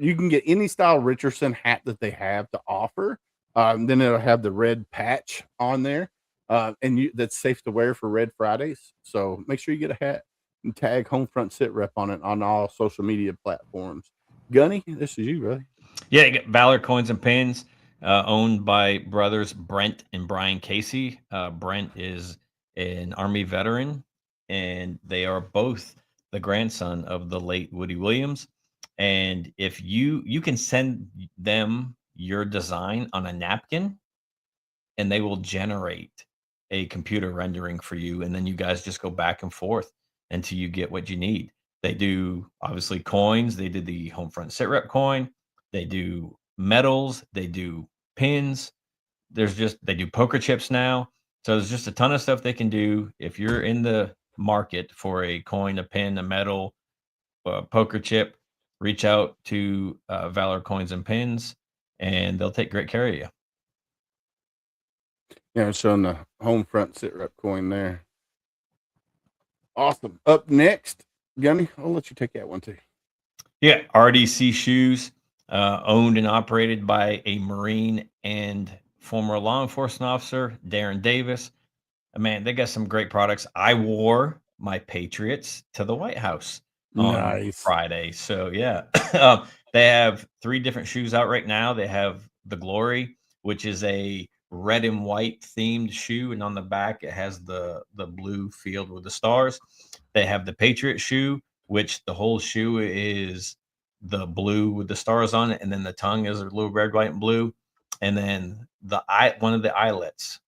You can get any style Richardson hat that they have to offer. Then it'll have the red patch on there. And that's safe to wear for Red Fridays. So make sure you get a hat and tag HomeFront Sitrep on it on all social media platforms. Gunny, this is you, brother. Yeah, you get Valor Coins and Pins, owned by brothers Brent and Brian Casey. Brent is an Army veteran, and they are both the grandson of the late Woody Williams. And if you can send them your design on a napkin, and they will generate a computer rendering for you, and then you guys just go back and forth until you get what you need. They do obviously coins. They did the HomeFront Sitrep coin. They do medals. They do pins. They do poker chips now. So there's just a ton of stuff they can do. If you're in the market for a coin, a pin, a medal, a poker chip, reach out to Valor Coins and Pins, and they'll take great care of you. Yeah, showing the HomeFront Sitrep coin there. Awesome. Up next, Gunny, I'll let you take that one too. Yeah, RDC shoes. owned and operated by a Marine and former law enforcement officer, Darren Davis. Man, they got some great products. I wore my Patriots to the White House on Nice. Friday. So, yeah, they have 3 different shoes out right now. They have the Glory, which is a red and white themed shoe. And on the back, it has the blue field with the stars. They have the Patriot shoe, which the whole shoe is the blue with the stars on it. And then the tongue is a little red, white, and blue. And then one of the eyelets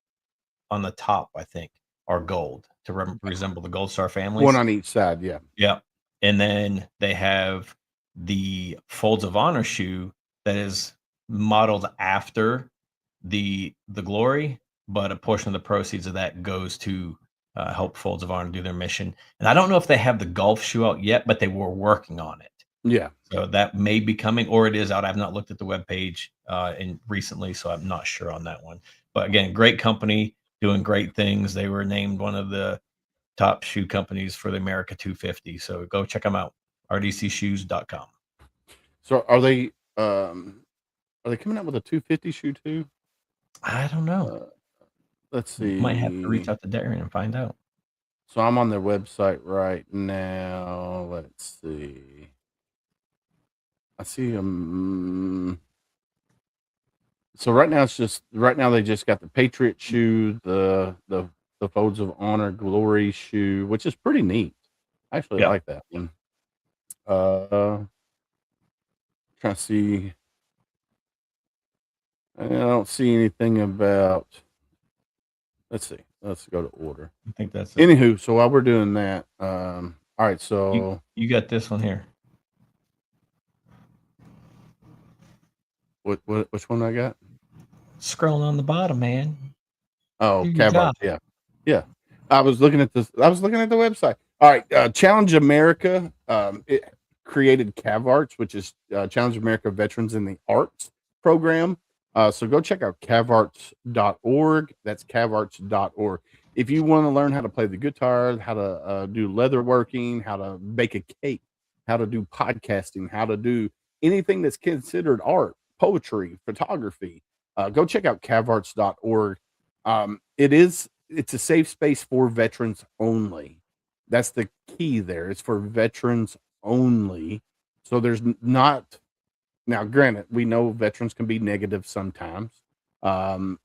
on the top, I think, are gold to resemble the Gold Star families. One on each side, yeah. Yeah. And then they have the Folds of Honor shoe that is modeled after the Glory, but a portion of the proceeds of that goes to help Folds of Honor do their mission. And I don't know if they have the golf shoe out yet, but they were working on it. Yeah. So that may be coming, or it is out. I've not looked at the webpage recently, so I'm not sure on that one. But again, great company, doing great things. They were named one of the top shoe companies for the America 250. So go check them out. rdcshoes.com. So are they coming out with a 250 shoe too? I don't know. Let's see. Might have to reach out to Darren and find out. So I'm on their website right now. Let's see. I see them. So right now they just got the Patriot shoe, the Folds of Honor Glory shoe, which is pretty neat. I actually like that one. Trying to see. I don't see anything about. Let's see. Let's go to order. I think that's it. Anywho, so while we're doing that, all right. So you got this one here. Which one I got? Scrolling on the bottom, man. Oh, Cavarts, yeah. I was looking at this. I was looking at the website. All right, Challenge America. It created Cavarts, which is Challenge America Veterans in the Arts program. So go check out cavarts.org. That's cavarts.org. If you want to learn how to play the guitar, how to do leatherworking, how to bake a cake, how to do podcasting, how to do anything that's considered art, poetry, photography, go check out cavarts.org. It's a safe space for veterans only. That's the key there. It's for veterans only. So there's not, now granted, we know veterans can be negative sometimes. When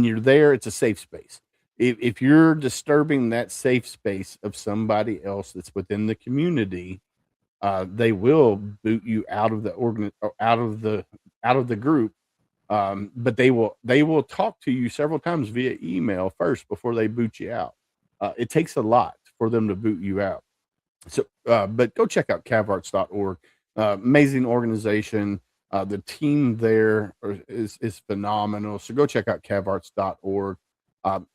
you're there, it's a safe space. If you're disturbing that safe space of somebody else that's within the community, they will boot you out of the out of the group. But they will talk to you several times via email first before they boot you out. It takes a lot for them to boot you out. So, but go check out cavarts.org. Amazing organization. The team there is phenomenal. So go check out cavarts.org.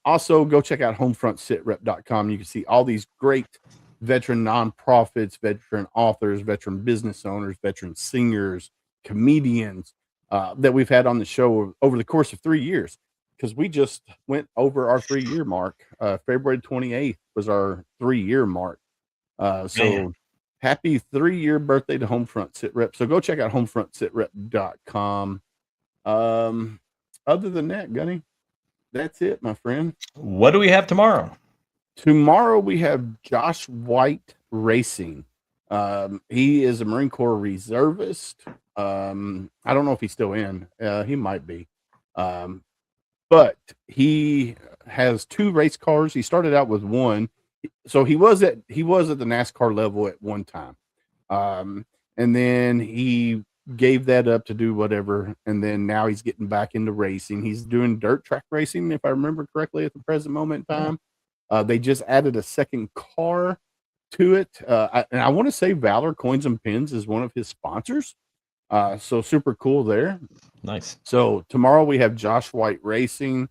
Also go check out HomeFrontSitrep.com. You can see all these great veteran nonprofits, veteran authors, veteran business owners, veteran singers, comedians that we've had on the show over the course of 3 years, because we just went over our 3-year mark. February 28th was our 3-year mark. So happy 3-year birthday to HomeFront Sitrep. So go check out HomeFrontSitrep.com. Other than that, Gunny, that's it, my friend. What do we have tomorrow? Tomorrow we have Josh White Racing. He is a Marine Corps reservist. I don't know if he's still in. He might be. But he has 2 race cars. He started out with 1. So he was at the NASCAR level at one time. And then he gave that up to do whatever. And then now he's getting back into racing. He's doing dirt track racing, if I remember correctly, at the present moment in time. They just added a second car to it. And I want to say Valor Coins and Pins is one of his sponsors. So super cool there. Nice. So tomorrow we have Josh White Racing.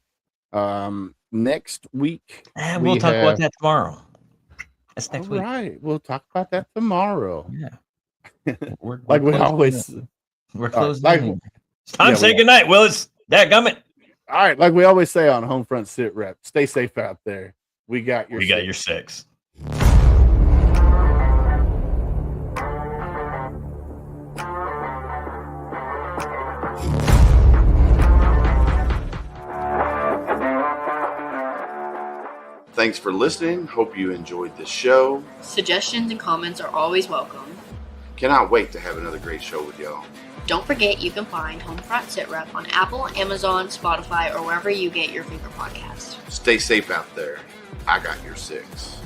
Next week. We'll talk about that tomorrow. That's next week. Right. We'll talk about that tomorrow. Yeah. We're closing. It's time to say goodnight, Willis. Dadgummit. All right. Like we always say on HomeFront Sitrep, stay safe out there. We got your six. Thanks for listening. Hope you enjoyed the show. Suggestions and comments are always welcome. Cannot wait to have another great show with y'all. Don't forget you can find HomeFront Sitrep on Apple, Amazon, Spotify, or wherever you get your favorite podcasts. Stay safe out there. I got your 6.